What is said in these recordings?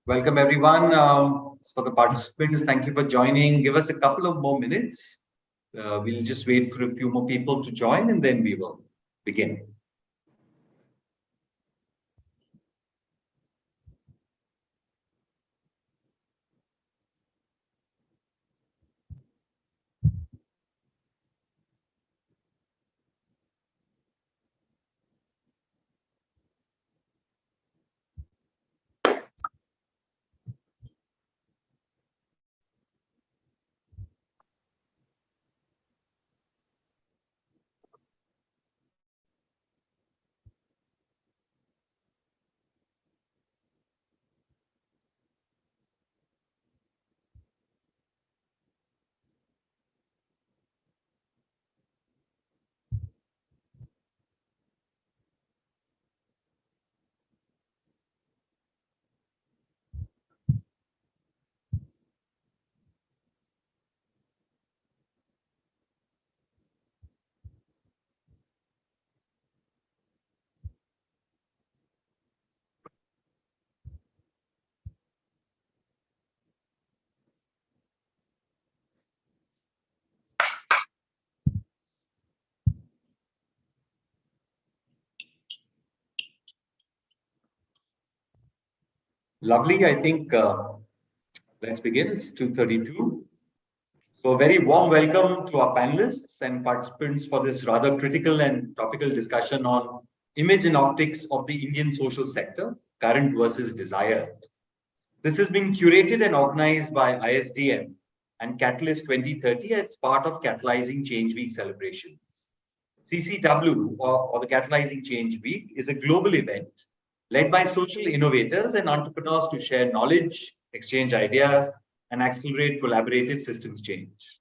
Welcome everyone. For the participants, thank you for joining. Give us a couple of more minutes. We'll just wait for a few more people to join and then we will begin. Lovely. I think let's begin. It's 2:32. So a very warm welcome to our panelists and participants for this rather critical and topical discussion on image and optics of the Indian social sector, current versus desired. This has been curated and organized by ISDM and Catalyst 2030 as part of Catalyzing Change Week celebrations. CCW, or the Catalyzing Change Week, is a global event led by social innovators and entrepreneurs to share knowledge, exchange ideas, and accelerate collaborative systems change.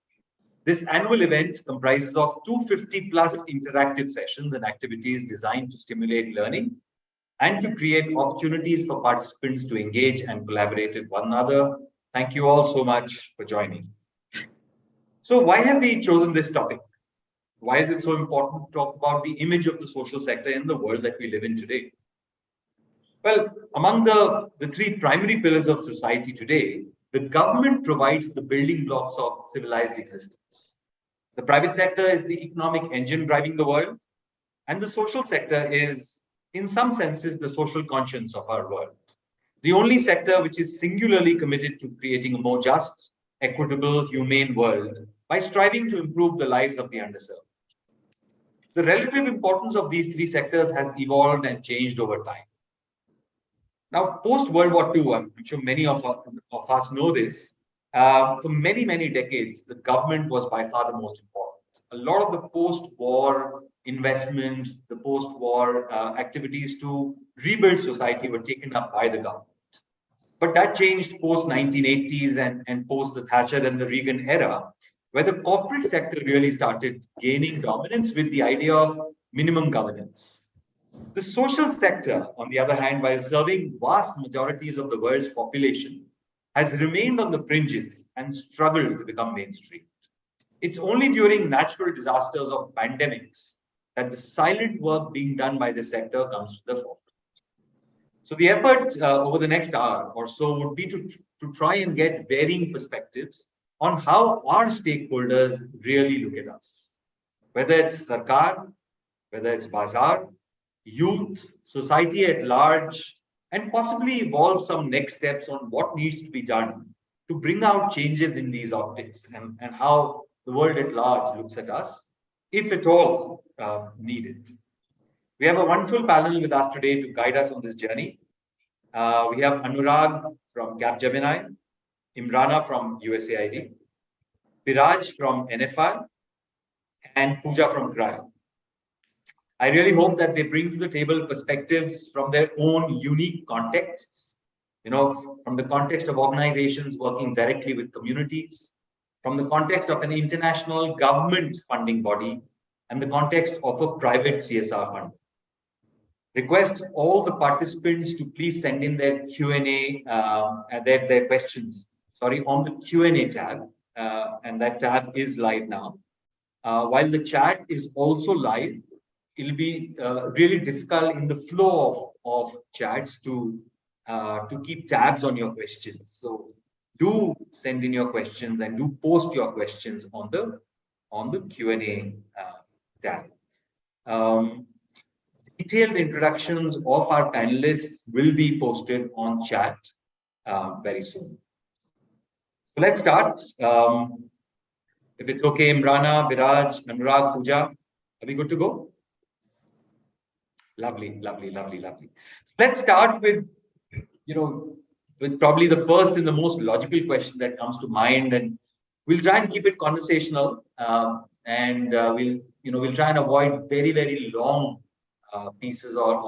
This annual event comprises of 250 plus interactive sessions and activities designed to stimulate learning and to create opportunities for participants to engage and collaborate with one another. Thank you all so much for joining. So why have we chosen this topic? Why is it so important to talk about the image of the social sector in the world that we live in today? Well, among the three primary pillars of society today, the government provides the building blocks of civilized existence. The private sector is the economic engine driving the world, and the social sector is, in some senses, the social conscience of our world. The only sector which is singularly committed to creating a more just, equitable, humane world by striving to improve the lives of the underserved. The relative importance of these three sectors has evolved and changed over time. Now, post-World War II, I'm sure many of us know this, for many, many decades, the government was by far the most important. A lot of the post-war investments, the post-war activities to rebuild society were taken up by the government. But that changed post-1980s and post the Thatcher and the Reagan era, where the corporate sector really started gaining dominance with the idea of minimum governance. The social sector, on the other hand, while serving vast majorities of the world's population, has remained on the fringes and struggled to become mainstream. It's only during natural disasters or pandemics that the silent work being done by the sector comes to the forefront. So the effort over the next hour or so would be to try and get varying perspectives on how our stakeholders really look at us. Whether it's Sarkar, whether it's Bazaar, youth, society at large, and possibly evolve some next steps on what needs to be done to bring out changes in these optics and how the world at large looks at us, if at all needed. We have a wonderful panel with us today to guide us on this journey. We have Anurag from Capgemini, Imrana from USAID, Biraj from NFI, and Pooja from CRIO. I really hope that they bring to the table perspectives from their own unique contexts, from the context of organizations working directly with communities, from the context of an international government funding body, and the context of a private CSR fund. Request all the participants to please send in their Q&A, their questions, on the Q&A tab, and that tab is live now. While the chat is also live, it'll be really difficult in the flow of chats to to keep tabs on your questions. So do send in your questions and do post your questions on the Q&A tab. Um, Detailed introductions of our panelists will be posted on chat very soon. So let's start. If it's okay, Imrana, Viraj, Anurag, Pooja, are we good to go? Lovely, lovely, lovely, lovely. Let's start with, with probably the first and the most logical question that comes to mind, and we'll try and keep it conversational, and we'll try and avoid very, very long pieces or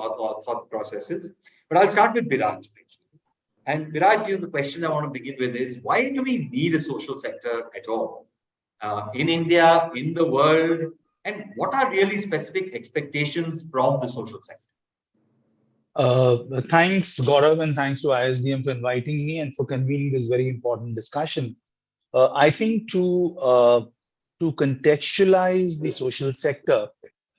thought processes. But I'll start with Biraj. And Biraj, the question I want to begin with is, why do we need a social sector at all? In India, in the world, and what are really specific expectations from the social sector? Thanks, Gaurav, and thanks to ISDM for inviting me and for convening this very important discussion. I think to contextualize the social sector,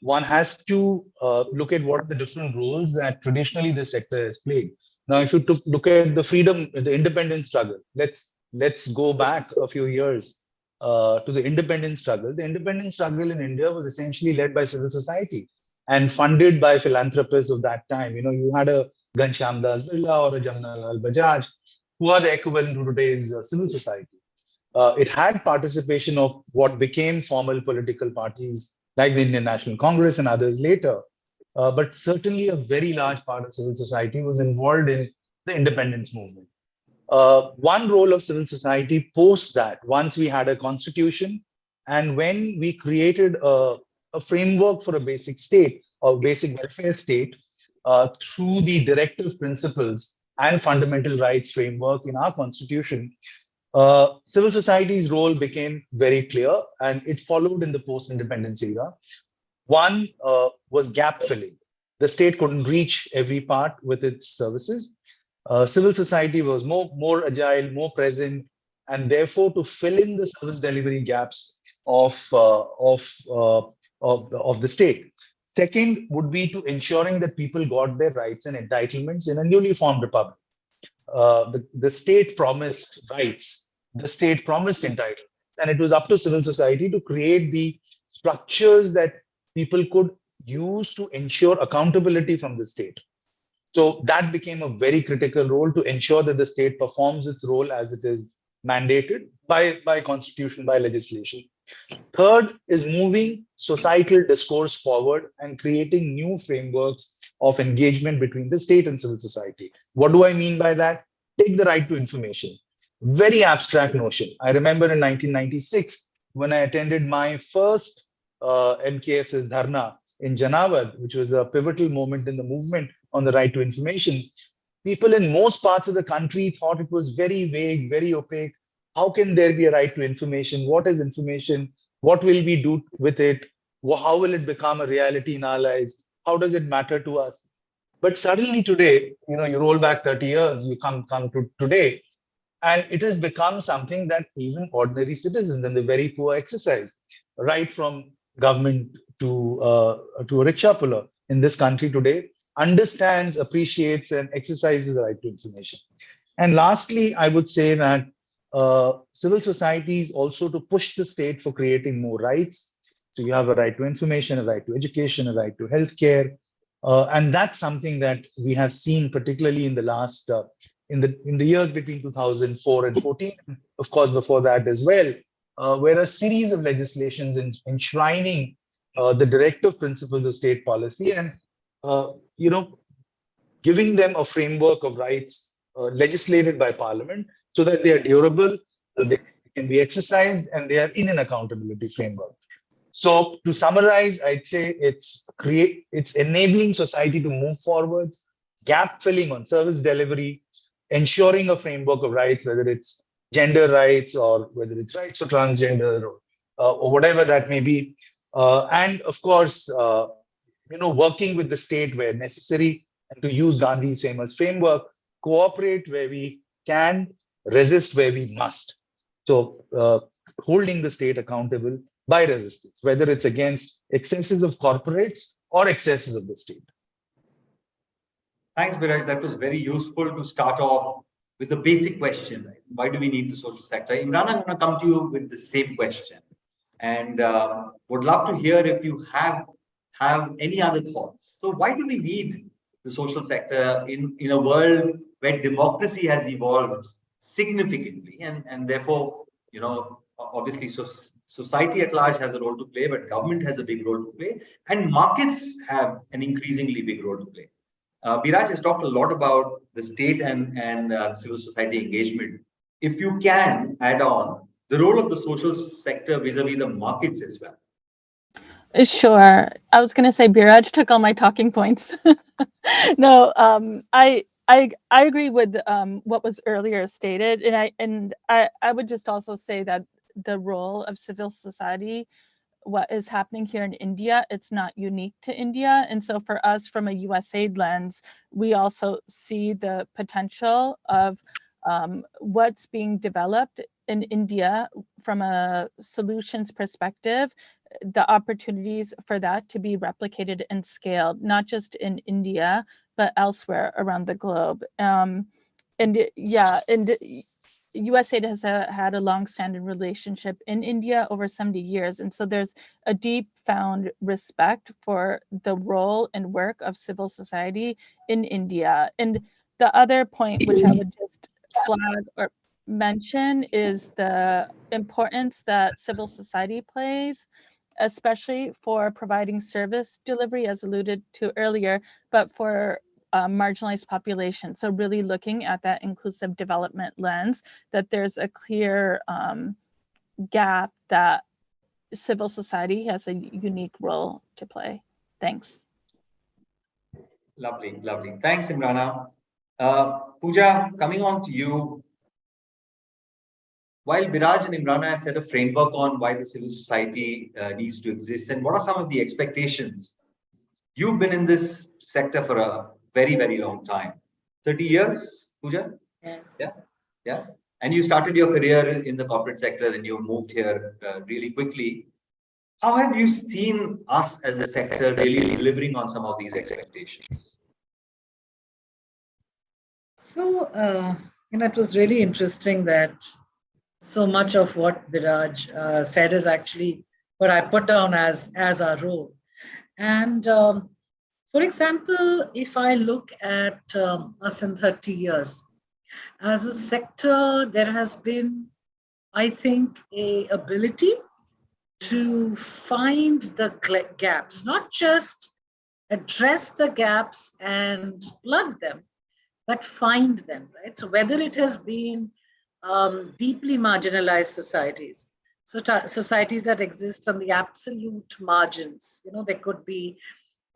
one has to look at what are the different roles that traditionally the sector has played. Now, if you look at the independence struggle, let's go back a few years to the independence struggle. The independence struggle in India was essentially led by civil society and funded by philanthropists of that time. You had a Ghanshyam Das Birla or a Jamnalal Bajaj, who are the equivalent to today's civil society. It had participation of what became formal political parties like the Indian National Congress and others later. But certainly a very large part of civil society was involved in the independence movement. One role of civil society post that, once we had a constitution and when we created a framework for a basic state or basic welfare state through the directive principles and fundamental rights framework in our constitution, civil society's role became very clear and it followed in the post-independence era. One was gap filling. The state couldn't reach every part with its services. Civil society was more agile, more present, and therefore to fill in the service delivery gaps of the state. Second would be to ensuring that people got their rights and entitlements in a newly formed republic. The state promised rights, the state promised entitlements, and it was up to civil society to create the structures that people could use to ensure accountability from the state. So that became a very critical role to ensure that the state performs its role as it is mandated by constitution, by legislation. Third is moving societal discourse forward and creating new frameworks of engagement between the state and civil society. What do I mean by that? Take the right to information. Very abstract notion. I remember in 1996, when I attended my first MKSS Dharna in Janavad, which was a pivotal moment in the movement on the right to information, people in most parts of the country thought it was very vague, very opaque. How can there be a right to information? What is information? What will we do with it? How will it become a reality in our lives? How does it matter to us? But suddenly today, you roll back 30 years, you come to today, and it has become something that even ordinary citizens and the very poor exercise, right from government to a rickshaw puller in this country today, understands, appreciates, and exercises the right to information. And lastly, I would say that civil societies also to push the state for creating more rights. So you have a right to information, a right to education, a right to healthcare, and that's something that we have seen particularly in the last in the years between 2004 and 14, of course before that as well, where a series of legislations enshrining the directive principles of state policy and giving them a framework of rights legislated by Parliament so that they are durable, they can be exercised, and they are in an accountability framework. So to summarize, I'd say it's enabling society to move forwards, gap filling on service delivery, ensuring a framework of rights, whether it's gender rights or whether it's rights for transgender or whatever that may be. And of course, working with the state where necessary, and to use Gandhi's famous framework, cooperate where we can, resist where we must. So holding the state accountable by resistance, whether it's against excesses of corporates or excesses of the state. Thanks, Biraj. That was very useful to start off with the basic question. Right? Why do we need the social sector? Imran, I'm going to come to you with the same question, and would love to hear if you have any other thoughts. So, why do we need the social sector in a world where democracy has evolved significantly, and therefore, obviously, society at large has a role to play, but government has a big role to play, and markets have an increasingly big role to play. Biraj has talked a lot about the state and civil society engagement. If you can add on the role of the social sector vis-a-vis the markets as well. Sure. I was going to say Biraj took all my talking points. No, I agree with what was earlier stated, and I would just also say that the role of civil society, what is happening here in India, it's not unique to India. And so for us, from a USAID lens, we also see the potential of what's being developed in India from a solutions perspective, the opportunities for that to be replicated and scaled, not just in India, but elsewhere around the globe. USAID has had a long-standing relationship in India over 70 years. And so there's a deep found respect for the role and work of civil society in India. And the other point, which I would just flag or mention, is the importance that civil society plays, especially for providing service delivery, as alluded to earlier, but for marginalized population. So really looking at that inclusive development lens, that there's a clear gap that civil society has a unique role to play. Thanks. Lovely, lovely. Thanks, Imrana. Pooja, coming on to you. While Biraj and Imrana have set a framework on why the civil society needs to exist, and what are some of the expectations? You've been in this sector for a very, very long time. 30 years, Pooja? Yes. Yeah. And you started your career in the corporate sector and you moved here really quickly. How have you seen us as a sector really delivering on some of these expectations? So, it was really interesting that so much of what Biraj said is actually what I put down as our role. And for example, if I look at us in 30 years, as a sector, there has been, I think, a ability to find the gaps, not just address the gaps and plug them, but find them, right? So whether it has been deeply marginalized societies, so societies that exist on the absolute margins, there could be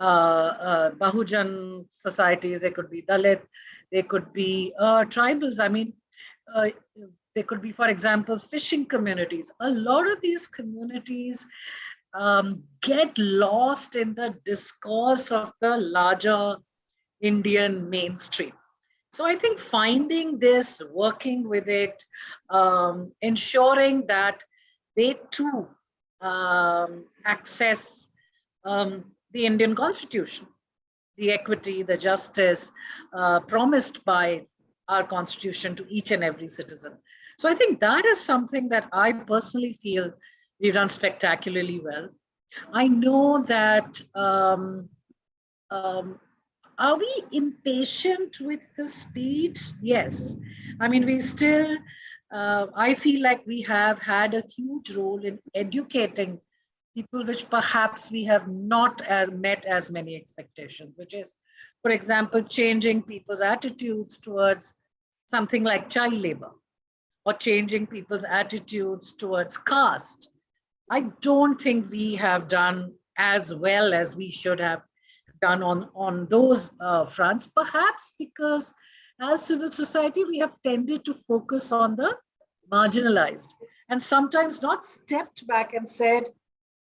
Bahujan societies, there could be Dalit, there could be tribals. I mean, there could be, for example, fishing communities. A lot of these communities get lost in the discourse of the larger Indian mainstream. So I think finding this, working with it, ensuring that they too access the Indian Constitution, the equity, the justice promised by our Constitution to each and every citizen. So I think that is something that I personally feel we've done spectacularly well. I know that, are we impatient with the speed? Yes. I mean, we still, I feel like we have had a huge role in educating people, which perhaps we have not met as many expectations, which is, for example, changing people's attitudes towards something like child labor, or changing people's attitudes towards caste. I don't think we have done as well as we should have done on those fronts, perhaps because as civil society, we have tended to focus on the marginalized and sometimes not stepped back and said,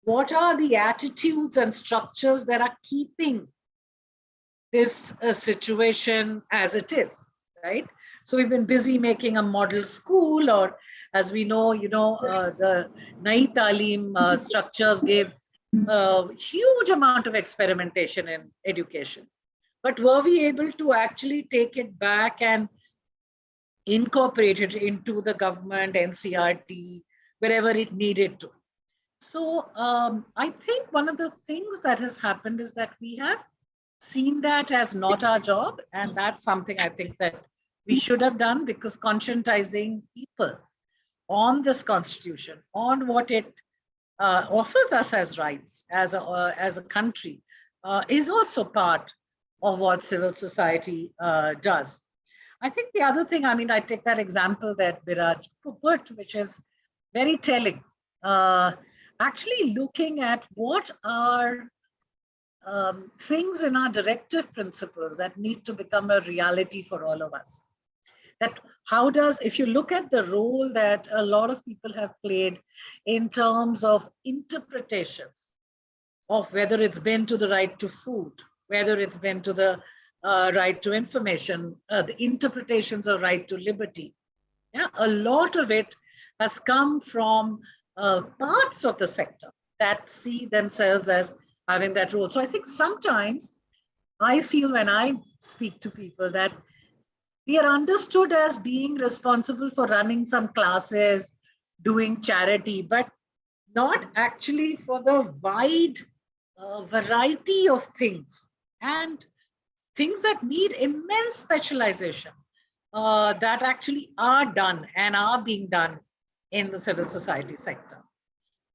what are the attitudes and structures that are keeping this situation as it is, right? So we've been busy making a model school, or as we know, the Nai Talim structures gave a huge amount of experimentation in education. but were we able to actually take it back and incorporate it into the government, NCRT, wherever it needed to? So I think one of the things that has happened is that we have seen that as not our job. And that's something I think that we should have done, because conscientizing people on this constitution, on what it offers us as rights as a country, is also part of what civil society does. I think the other thing, I mean, I take that example that Biraj put, which is very telling. Actually looking at what are things in our directive principles that need to become a reality for all of us. That how does, if you look at the role that a lot of people have played in terms of interpretations of whether it's been to the right to food, whether it's been to the right to information, the interpretations of right to liberty. Yeah, a lot of it has come from parts of the sector that see themselves as having that role. So I think sometimes I feel when I speak to people that we are understood as being responsible for running some classes, doing charity, but not actually for the wide variety of things and things that need immense specialization that actually are done and are being done in the civil society sector.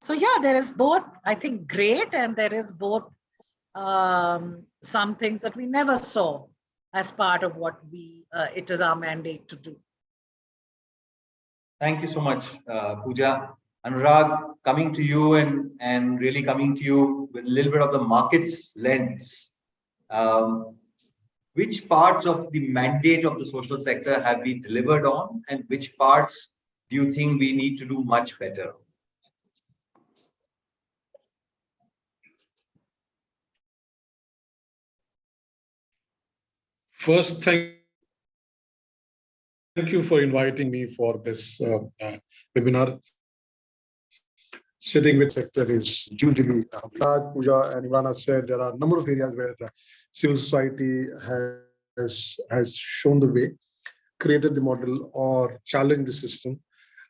So yeah, there is both, I think, great, and there is both some things that we never saw as part of what it is our mandate to do. Thank you so much, Pooja. Anurag, coming to you and really coming to you with a little bit of the markets lens. Which parts of the mandate of the social sector have we delivered on, and which parts do you think we need to do much better? First, thank you for inviting me for this webinar. Sitting with sector is usually, Pooja and Imran said, there are a number of areas where civil society has shown the way, created the model, or challenged the system.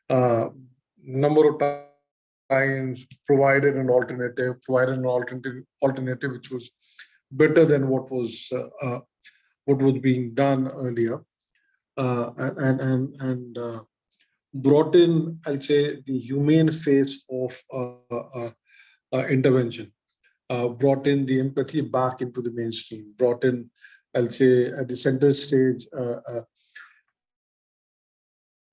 Number of times provided an alternative, which was better than what was being done earlier, and brought in, I'll say, the humane face of intervention, brought in the empathy back into the mainstream, brought in, I'll say, at the center stage,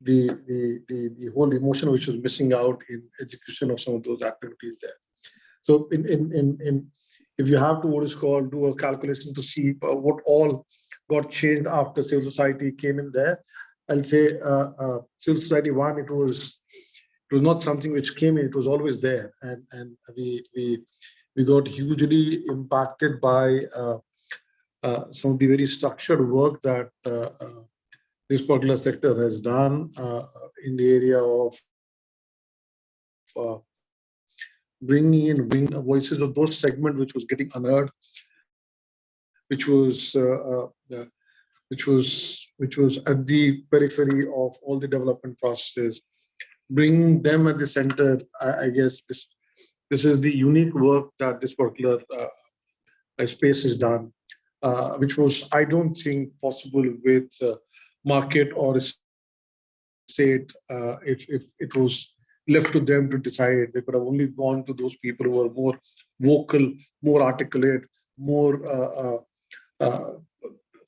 the whole emotion which was missing out in execution of some of those activities there. So if you have to what is called do a calculation to see what all got changed after civil society came in there, I'll say civil society one, it was not something which came in, it was always there, and we got hugely impacted by some of the very structured work that this particular sector has done in the area of bringing voices of those segments which was getting unearthed, which was at the periphery of all the development processes, bringing them at the center. I guess this is the unique work that this particular space has done, which was, I don't think, possible with market or state. If it was left to them to decide, they could have only gone to those people who were more vocal, more articulate, more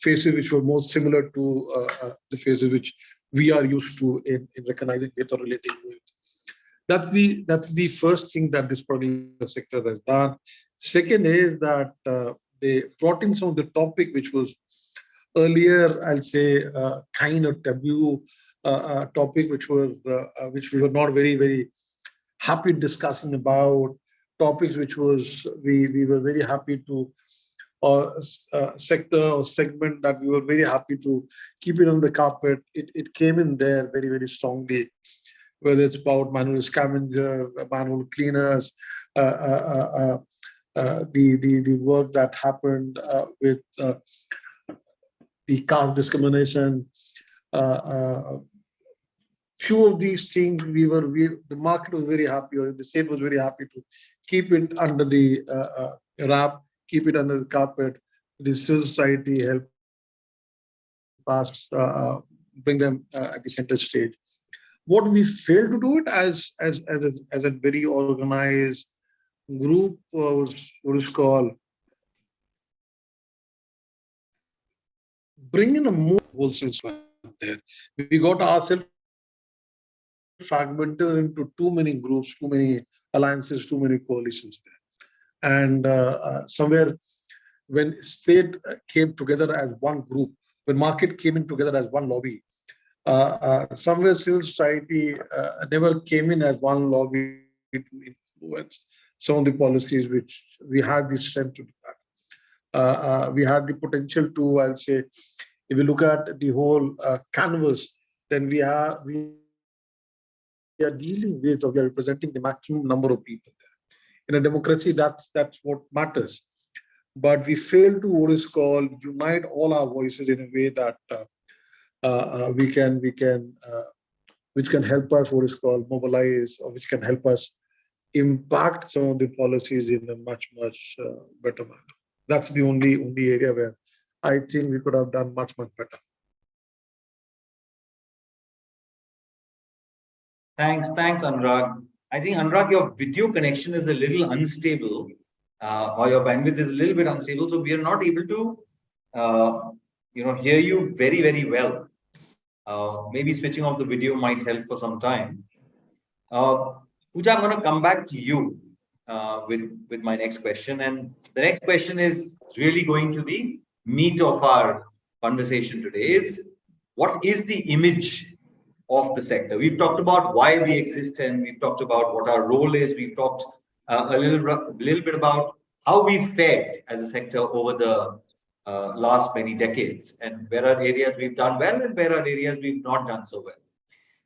faces which were more similar to the faces which we are used to in recognizing with or relating with. That's the first thing that this particular sector has done. Second is that they brought in some of the topic which was earlier, I'll say, kind of taboo topic, which we were not very happy discussing about, topics which we were very happy to, or sector or segment that we were very happy to keep it on the carpet. It came in there very strongly, whether it's about manual scavenger, manual cleaners, the work that happened with the caste discrimination. Few of these things the market was very happy, or the state was very happy to keep it under the wrap, keep it under the carpet. The civil society helped us bring them at the center stage. What we failed to do it as a very organized group was what is called bring in a more wholesale there. We got ourselves fragmented into too many groups, too many alliances, too many coalitions there. And somewhere when state came together as one group, when market came in together as one lobby, somewhere civil society never came in as one lobby to influence some of the policies which we had the strength to do that. We had the potential to, I'll say, if you look at the whole canvas, then we are dealing with, or we are representing the maximum number of people there. In a democracy, that's what matters. But we fail to what is called unite all our voices in a way that which can help us what is called mobilize, or which can help us impact some of the policies in a much better manner. That's the only area where I think we could have done much better. Thanks, Anurag. I think, Anurag, your video connection is a little unstable, or your bandwidth is a little bit unstable, so we are not able to, hear you very, very well. Maybe switching off the video might help for some time. Pooja, I'm going to come back to you with my next question, and the next question is really going to the meat of our conversation today. Is what is the image of the sector? We've talked about why we exist, and we've talked about what our role is. We've talked a little bit about how we fared as a sector over the last many decades, and where are areas we've done well and where are areas we've not done so well.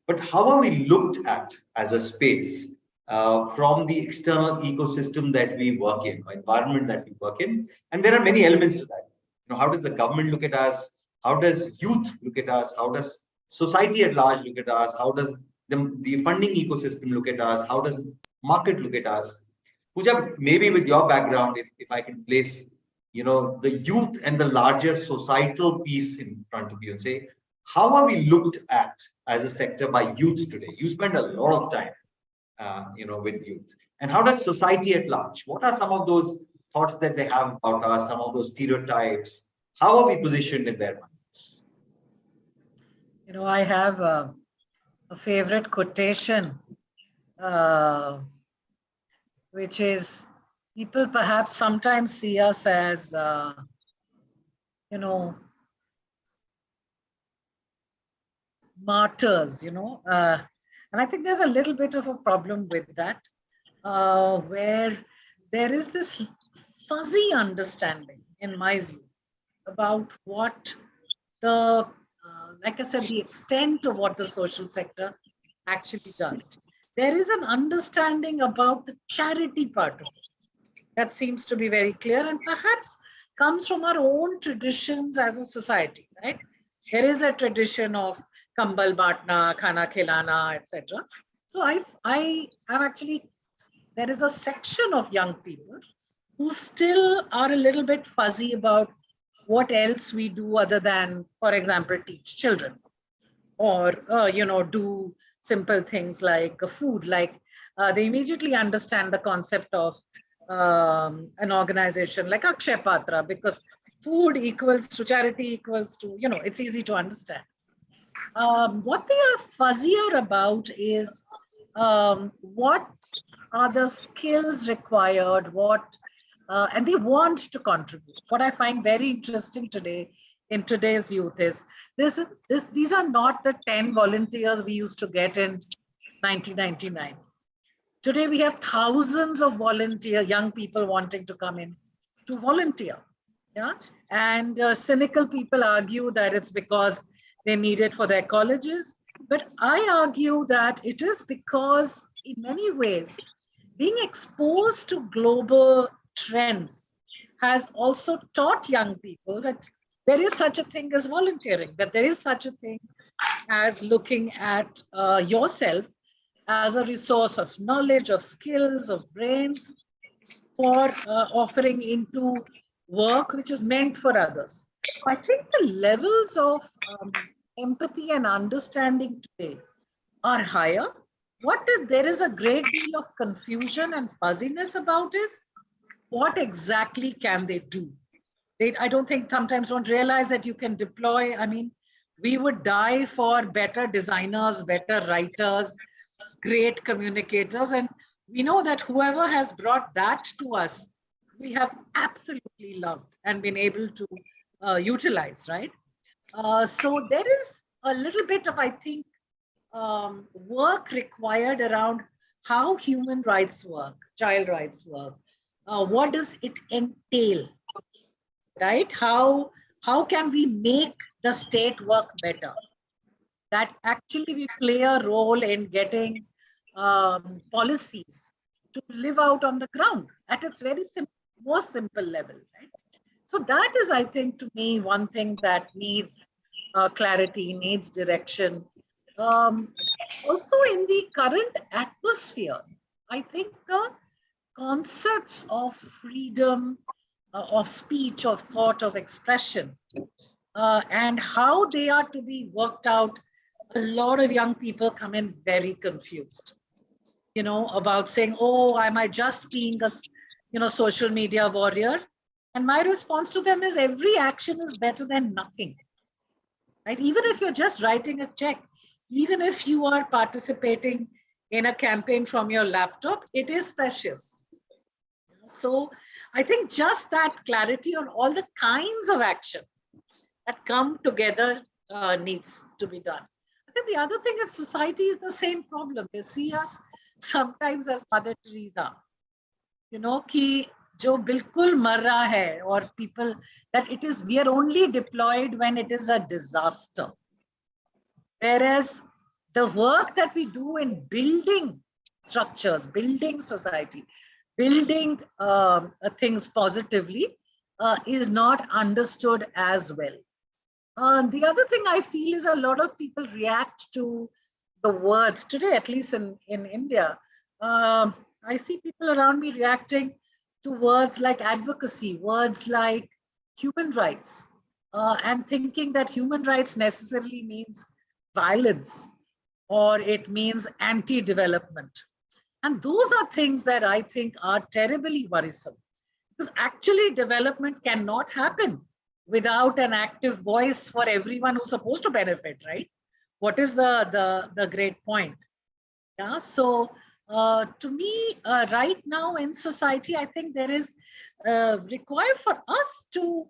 But how are we looked at as a space from the external ecosystem that we work in, or environment that we work in? And there are many elements to that. How does the government look at us? How does youth look at us? How does society at large look at us? How does the funding ecosystem look at us? How does market look at us? Pooja, maybe with your background, if I can place, the youth and the larger societal piece in front of you and say, how are we looked at as a sector by youth today? You spend a lot of time, with youth. And how does society at large? What are some of those thoughts that they have about us? Some of those stereotypes? How are we positioned in their minds? I have a favorite quotation, which is, people perhaps sometimes see us as, martyrs, and I think there's a little bit of a problem with that, where there is this fuzzy understanding, in my view, about what the, like I said, the extent of what the social sector actually does. There is an understanding about the charity part of it that seems to be very clear, and perhaps comes from our own traditions as a society, right? There is a tradition of kambal baatna, khana khilana, etc. So I have actually, there is a section of young people who still are a little bit fuzzy about what else we do other than, for example, teach children, or do simple things like food. Like they immediately understand the concept of an organization like Akshay Patra, because food equals to charity equals to, it's easy to understand. What they are fuzzier about is what are the skills required, and they want to contribute. What I find very interesting today in today's youth is these are not the 10 volunteers we used to get in 1999. Today we have thousands of young people wanting to come in to volunteer. Yeah, and cynical people argue that it's because they need it for their colleges, but I argue that it is because, in many ways, being exposed to global trends has also taught young people that there is such a thing as volunteering, that there is such a thing as looking at yourself as a resource of knowledge, of skills, of brains, for offering into work which is meant for others. I think the levels of empathy and understanding today are higher. There is a great deal of confusion and fuzziness about is what exactly can they do? I don't think sometimes don't realize that you can deploy. I mean, we would die for better designers, better writers, great communicators. And we know that whoever has brought that to us, we have absolutely loved and been able to utilize, right? So there is a little bit of, I think, work required around how human rights work, child rights work. What does it entail, right? How can we make the state work better? That actually we play a role in getting policies to live out on the ground at its very most simple level, right? So that is, I think, to me, one thing that needs clarity, needs direction. Also, in the current atmosphere, I think the concepts of freedom of speech, of thought, of expression, and how they are to be worked out, a lot of young people come in very confused, you know, about saying, oh, am I just being a, you know, social media warrior? And my response to them is every action is better than nothing, right? Even if you're just writing a check, even if you are participating in a campaign from your laptop, it is precious. So I think just that clarity on all the kinds of action that come together needs to be done. I think the other thing is society is the same problem. They see us sometimes as Mother Teresa, you know, ki jo bilkul mar raha hai, or people that it is, we are only deployed when it is a disaster. Whereas the work that we do in building structures, building society, building things positively is not understood as well. The other thing I feel is a lot of people react to the words today, at least in India. I see people around me reacting to words like advocacy, words like human rights, and thinking that human rights necessarily means violence or it means anti-development. And those are things that I think are terribly worrisome, because actually development cannot happen without an active voice for everyone who's supposed to benefit, right? What is the great point? Yeah, so to me, right now in society, I think there is required for us to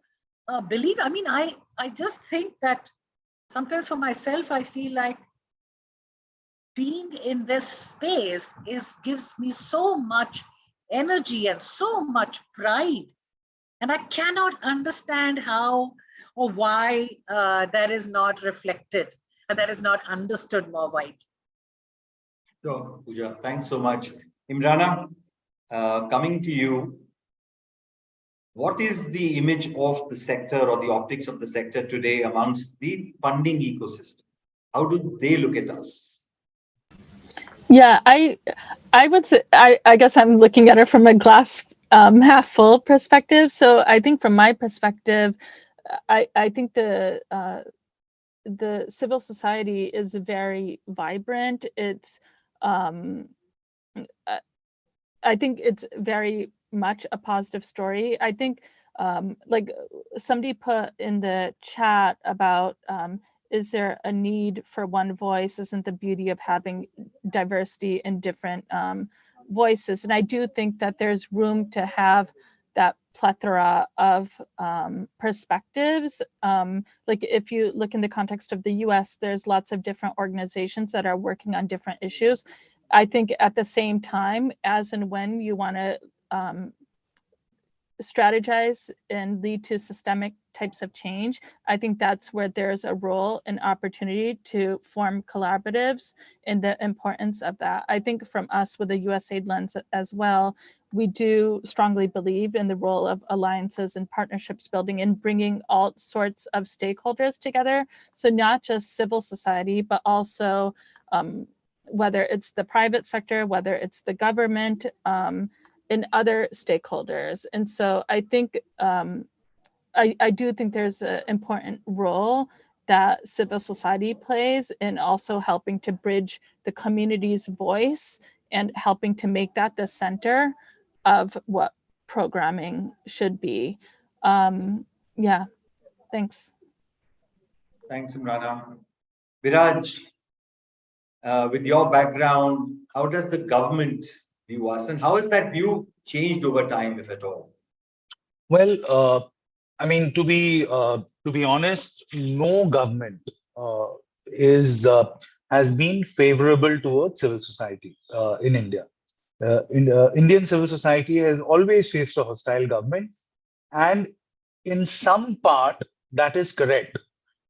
believe. I mean, I just think that sometimes for myself, I feel like being in this space gives me so much energy and so much pride. And I cannot understand how or why that is not reflected and that is not understood more widely. Sure, Pooja, thanks so much. Imrana, coming to you, what is the image of the sector or the optics of the sector today amongst the funding ecosystem? How do they look at us? Yeah, I would say I guess I'm looking at it from a glass half full perspective. So I think from my perspective, I think the civil society is very vibrant. It's I think it's very much a positive story. I think like somebody put in the chat about is there a need for one voice? Isn't the beauty of having diversity in different voices? And I do think that there's room to have that plethora of perspectives. Like if you look in the context of the US, there's lots of different organizations that are working on different issues. I think at the same time, as and when you want to strategize and lead to systemic types of change, I think that's where there's a role and opportunity to form collaboratives and the importance of that. I think from us with the USAID lens as well, we do strongly believe in the role of alliances and partnerships building and bringing all sorts of stakeholders together. So not just civil society, but also whether it's the private sector, whether it's the government, and other stakeholders. And so I think, I do think there's an important role that civil society plays in also helping to bridge the community's voice and helping to make that the center of what programming should be. Yeah, thanks. Thanks, Imrana. Viraj, with your background, how does the government view us, and how has that view changed over time, if at all? Well, I mean, to be honest, no government has been favorable towards civil society in India. Indian civil society has always faced a hostile government, and in some part that is correct,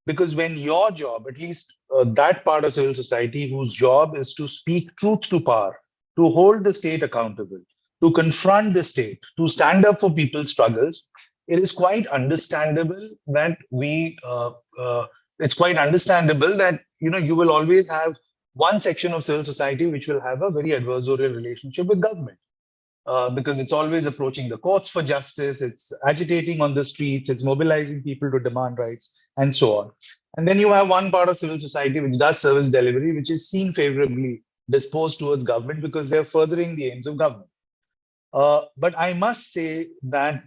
because when your job, at least that part of civil society whose job is to speak truth to power, to hold the state accountable, to confront the state, to stand up for people's struggles, it is quite understandable that it's quite understandable that you will always have one section of civil society which will have a very adversarial relationship with government, because it's always approaching the courts for justice, it's agitating on the streets, it's mobilizing people to demand rights, and so on. And then you have one part of civil society which does service delivery, which is seen favorably disposed towards government because they're furthering the aims of government. But I must say that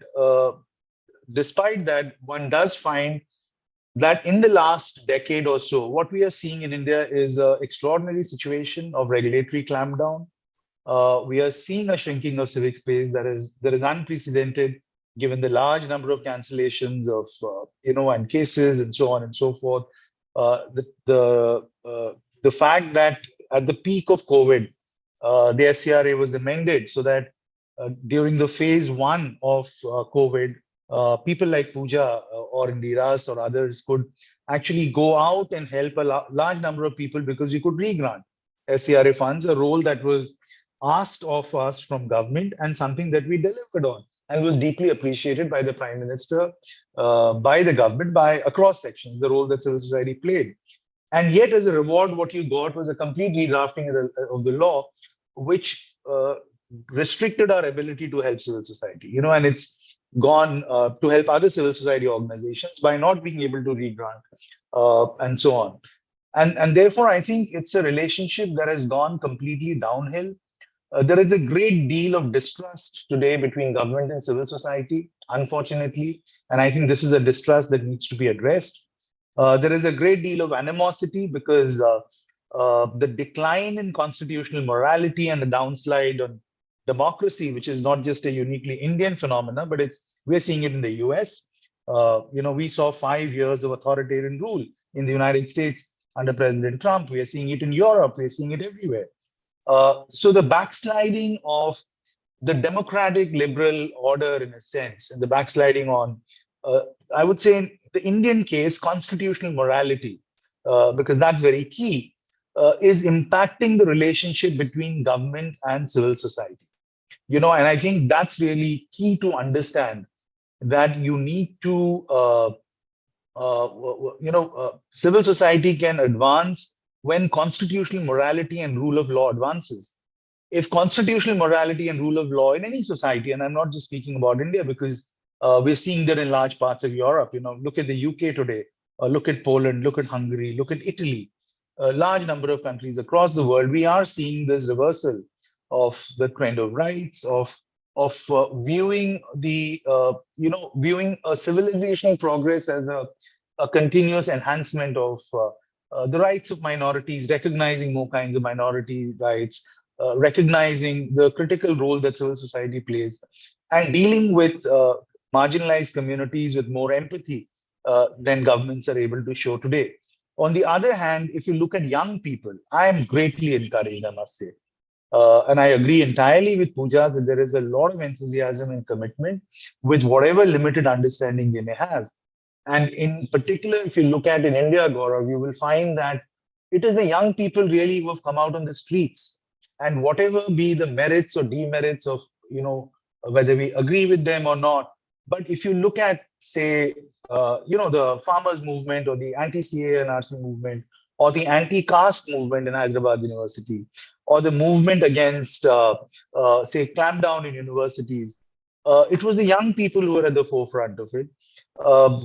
despite that, one does find that in the last decade or so, what we are seeing in India is an extraordinary situation of regulatory clampdown. We are seeing a shrinking of civic space that is unprecedented, given the large number of cancellations of and cases and so on and so forth. The fact that at the peak of COVID, the FCRA was amended so that during the phase 1 of COVID, people like Pooja or Indiras or others could actually go out and help a large number of people because you could re-grant FCRA funds, a role that was asked of us from government and something that we delivered on and was deeply appreciated by the Prime Minister, by the government, by across sections, the role that civil society played. And yet, as a reward, what you got was a complete redrafting of the law, which restricted our ability to help civil society, and it's gone to help other civil society organizations by not being able to re-grant and so on. And therefore, I think it's a relationship that has gone completely downhill. There is a great deal of distrust today between government and civil society, unfortunately. And I think this is a distrust that needs to be addressed. There is a great deal of animosity because the decline in constitutional morality and the downslide on democracy, which is not just a uniquely Indian phenomena, but we're seeing it in the US. We saw 5 years of authoritarian rule in the United States under President Trump. We are seeing it in Europe. We're seeing it everywhere. So the backsliding of the democratic liberal order, in a sense, and the backsliding on, I would say in the Indian case, constitutional morality, because that's very key, is impacting the relationship between government and civil society. And I think that's really key to understand, that you need to, civil society can advance when constitutional morality and rule of law advances. If constitutional morality and rule of law in any society, and I'm not just speaking about India, because we're seeing that in large parts of Europe, look at the UK today, look at Poland, look at Hungary, look at Italy, a large number of countries across the world, we are seeing this reversal of the trend of rights, of viewing the, viewing a civilizational progress as a continuous enhancement of the rights of minorities, recognizing more kinds of minority rights, recognizing the critical role that civil society plays, and dealing with marginalized communities with more empathy than governments are able to show today. On the other hand, if you look at young people, I am greatly encouraged, I must say. And I agree entirely with Pooja that there is a lot of enthusiasm and commitment with whatever limited understanding they may have. And in particular, if you look at in India, Gaurav, you will find that it is the young people really who have come out on the streets. And whatever be the merits or demerits of whether we agree with them or not. But if you look at, say, the farmers movement or the anti-CA and RC movement or the anti-caste movement in Hyderabad University or the movement against, say, clampdown in universities, it was the young people who were at the forefront of it.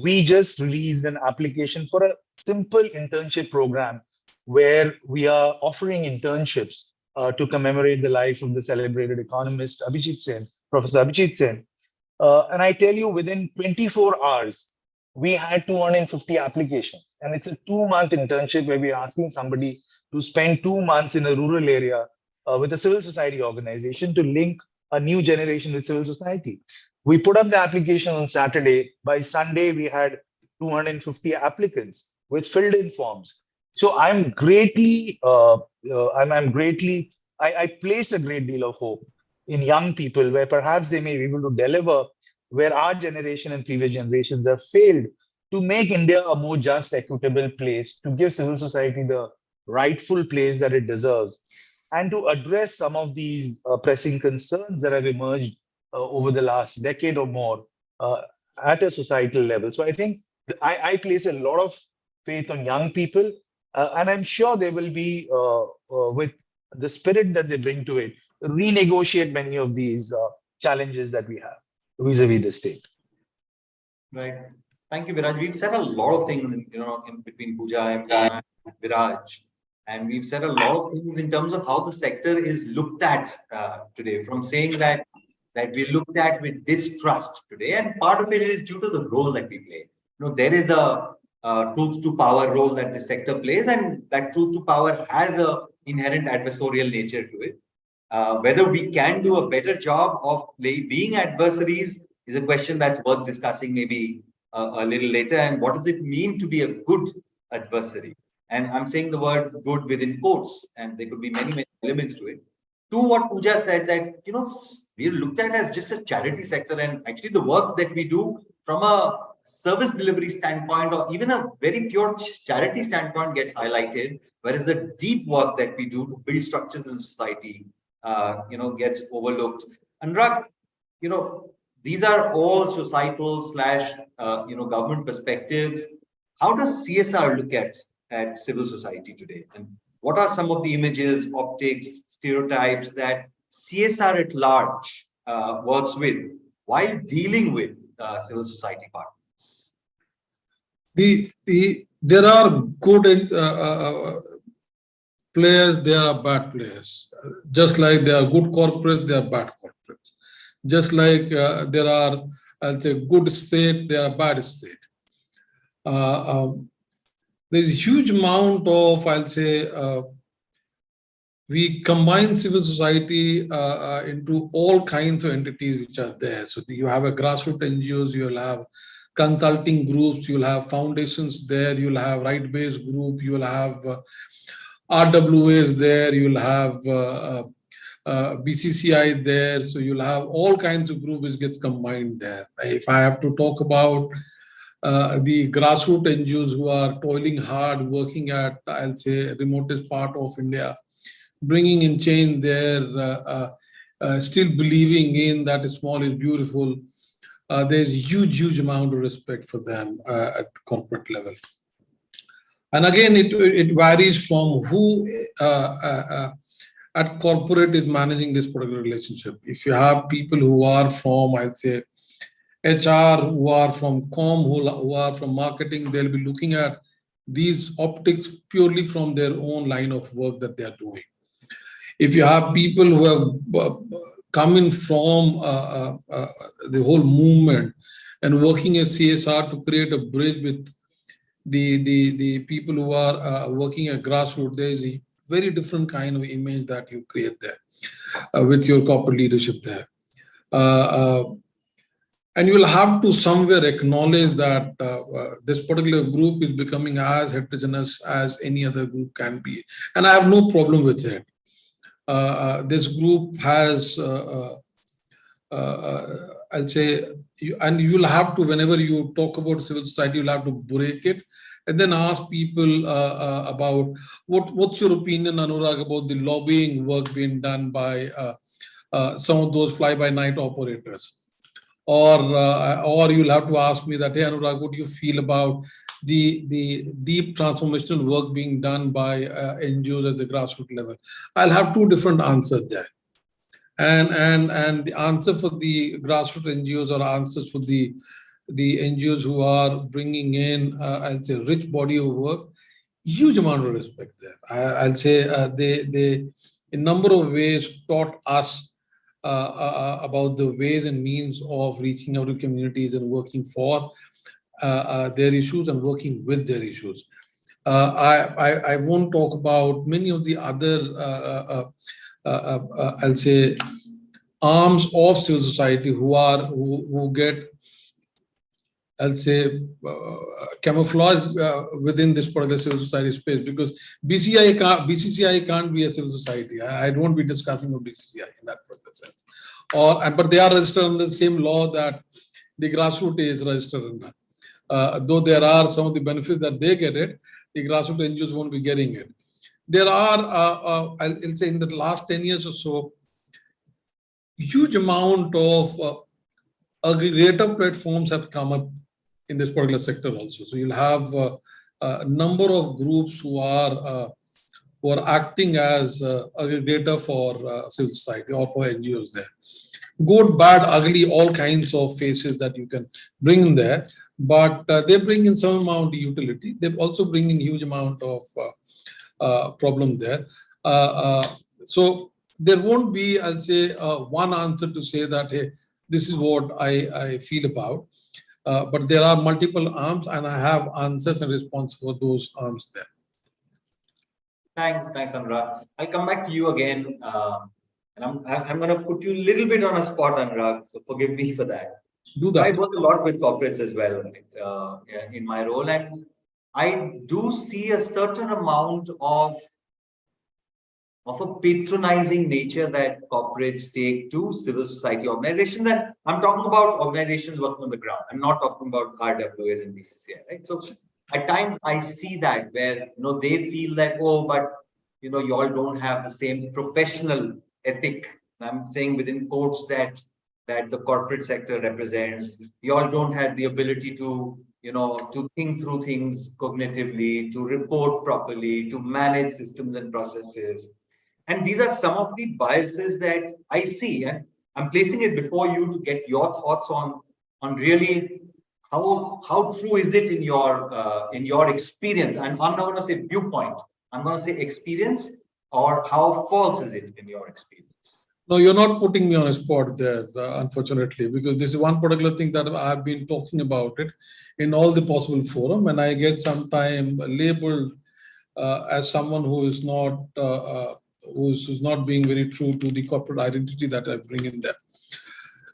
We just released an application for a simple internship program where we are offering internships to commemorate the life of the celebrated economist Abhijit Sen, Professor Abhijit Sen. And I tell you, within 24 hours, we had 250 applications. And it's a 2-month internship where we're asking somebody to spend 2 months in a rural area with a civil society organization to link a new generation with civil society. We put up the application on Saturday. By Sunday, we had 250 applicants with filled in forms. So I place a great deal of hope in young people where perhaps they may be able to deliver where our generation and previous generations have failed to make India a more just, equitable place, to give civil society the rightful place that it deserves, and to address some of these pressing concerns that have emerged over the last decade or more at a societal level. So I think I place a lot of faith on young people, and I'm sure they will be, with the spirit that they bring to it, renegotiate many of these challenges that we have vis-a-vis the state. Right. Thank you, Viraj. We've said a lot of things, in between Pooja and Viraj, and we've said a lot of things in terms of how the sector is looked at today. From saying that we're looked at with distrust today, and part of it is due to the role that we play. There is a truth to power role that the sector plays, and that truth to power has a inherent adversarial nature to it. Whether we can do a better job of being adversaries is a question that's worth discussing maybe a little later. And what does it mean to be a good adversary? And I'm saying the word good within quotes, and there could be many, many elements to it. To what Pooja said, that, we're looked at as just a charity sector, and actually the work that we do from a service delivery standpoint or even a very pure charity standpoint gets highlighted, whereas the deep work that we do to build structures in society gets overlooked. Anurag, these are all societal / government perspectives. How does CSR look at civil society today? And what are some of the images, optics, stereotypes that CSR at large works with while dealing with civil society partners? There are good players, there are bad players. Just like there are good corporates, there are bad corporates. Just like there are, I'll say, good state, there are bad state. There's a huge amount of, I'll say, we combine civil society into all kinds of entities which are there. So you have a grassroots NGOs, you'll have consulting groups, you'll have foundations there, you'll have right-based group, you'll have RWAs there, you'll have BCCI there, so you'll have all kinds of groups which gets combined there. If I have to talk about the grassroots NGOs who are toiling hard, working at, I'll say, remotest part of India, bringing in change there, still believing in that small is beautiful. There's a huge amount of respect for them at the corporate level. And again, it varies from who at corporate is managing this particular relationship. If you have people who are from, I'd say, HR, who are from comm, who are from marketing, they'll be looking at these optics purely from their own line of work that they are doing. If you have people who have coming from the whole movement and working at CSR to create a bridge with the people who are working at grassroots, there is a very different kind of image that you create there with your corporate leadership there. And you will have to somewhere acknowledge that this particular group is becoming as heterogeneous as any other group can be. And I have no problem with it. This group has, I'll say, and you'll have to, whenever you talk about civil society, you'll have to break it and then ask people what's your opinion, Anurag, about the lobbying work being done by some of those fly-by-night operators. Or you'll have to ask me that, hey, Anurag, what do you feel about the deep transformational work being done by NGOs at the grassroots level? I'll have two different answers there. And the answer for the grassroots NGOs or answers for the NGOs who are bringing in, I'll say, rich body of work, huge amount of respect there. I'll say they in number of ways taught us about the ways and means of reaching out to communities and working for their issues and working with their issues. I won't talk about many of the other, I'll say, arms of civil society who get, I'll say, camouflage within this particular civil society space, because BCCI can't be a civil society. I won't be discussing about BCCI in that particular sense. But they are registered under the same law that the grassroots is registered under. Though there are some of the benefits that they get it, the grassroots NGOs won't be getting it. There are, I'll say, in the last 10 years or so, huge amount of aggregator platforms have come up in this particular sector also. So you'll have a number of groups who are acting as aggregator for civil society or for NGOs there. Good, bad, ugly, all kinds of faces that you can bring in there. But they bring in some amount of utility. They also bring in huge amount of problem there. So there won't be, I'll say, one answer to say that, hey, this is what I feel about. But there are multiple arms, and I have answers and response for those arms there. Thanks, Anurag. I'll come back to you again. And I'm going to put you a little bit on a spot, Anurag, so forgive me for that. Do that. I work a lot with corporates as well, right, in my role, and I do see a certain amount of a patronizing nature that corporates take to civil society organizations. And I'm talking about organizations working on the ground. I'm not talking about RWAs and BCCI, right? So at times I see that where, they feel that, oh, but, you all don't have the same professional ethic. I'm saying within quotes that the corporate sector represents. You all don't have the ability to, to think through things cognitively, to report properly, to manage systems and processes. And these are some of the biases that I see, and I'm placing it before you to get your thoughts on really how true is it in your experience. And I'm not going to say viewpoint. I'm going to say experience, or how false is it in your experience? No, you're not putting me on a spot there, unfortunately, because this is one particular thing that I've been talking about it in all the possible forum, and I get sometimes labeled as someone who is not who's not being very true to the corporate identity that I bring in there.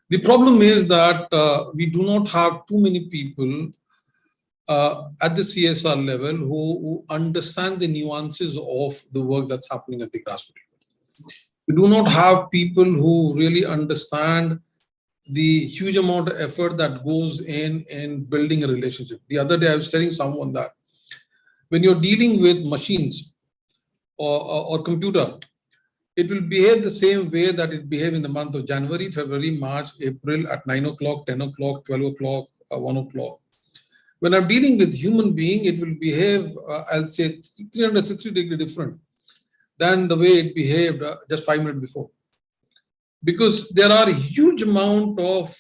The problem is that we do not have too many people at the CSR level who understand the nuances of the work that's happening at the grassroots level. We do not have people who really understand the huge amount of effort that goes in building a relationship. The other day I was telling someone that when you're dealing with machines or computer, it will behave the same way that it behaves in the month of January, February, March, April at 9 o'clock, 10 o'clock, 12 o'clock, 1 o'clock. When I'm dealing with human being, it will behave, I'll say, 360 degrees different than the way it behaved just 5 minutes before. Because there are a huge amount of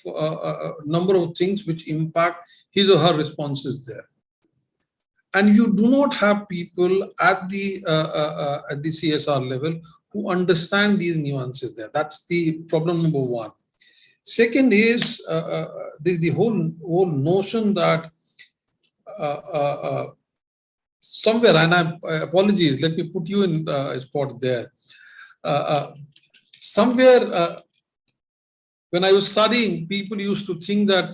number of things which impact his or her responses there. And you do not have people at the CSR level who understand these nuances there. That's the problem number one. Second is the whole notion that somewhere, and apologies, let me put you in a spot there. Somewhere, when I was studying, people used to think that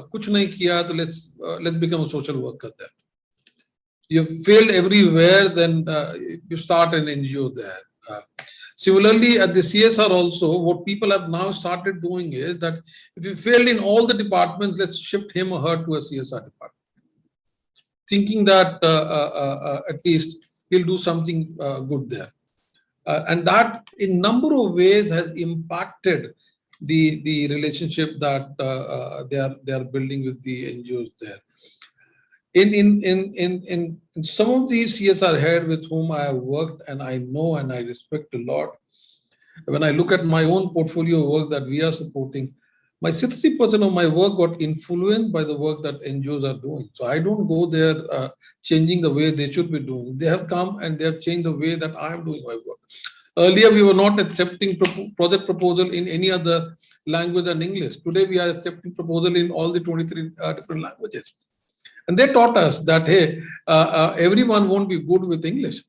kuch nahi kiya, so let's become a social worker there. You've failed everywhere, then you start an NGO there. Similarly, at the CSR also, what people have now started doing is that if you failed in all the departments, let's shift him or her to a CSR department. Thinking that at least he'll do something good there. And that in number of ways has impacted the relationship that they are building with the NGOs there. In some of these CSR heads with whom I have worked and I know and I respect a lot, when I look at my own portfolio work that we are supporting, my 60% of my work got influenced by the work that NGOs are doing. So I don't go there changing the way they should be doing. They have come and they have changed the way that I am doing my work. Earlier, we were not accepting project proposal in any other language than English. Today, we are accepting proposal in all the 23 different languages. And they taught us that, hey, everyone won't be good with English.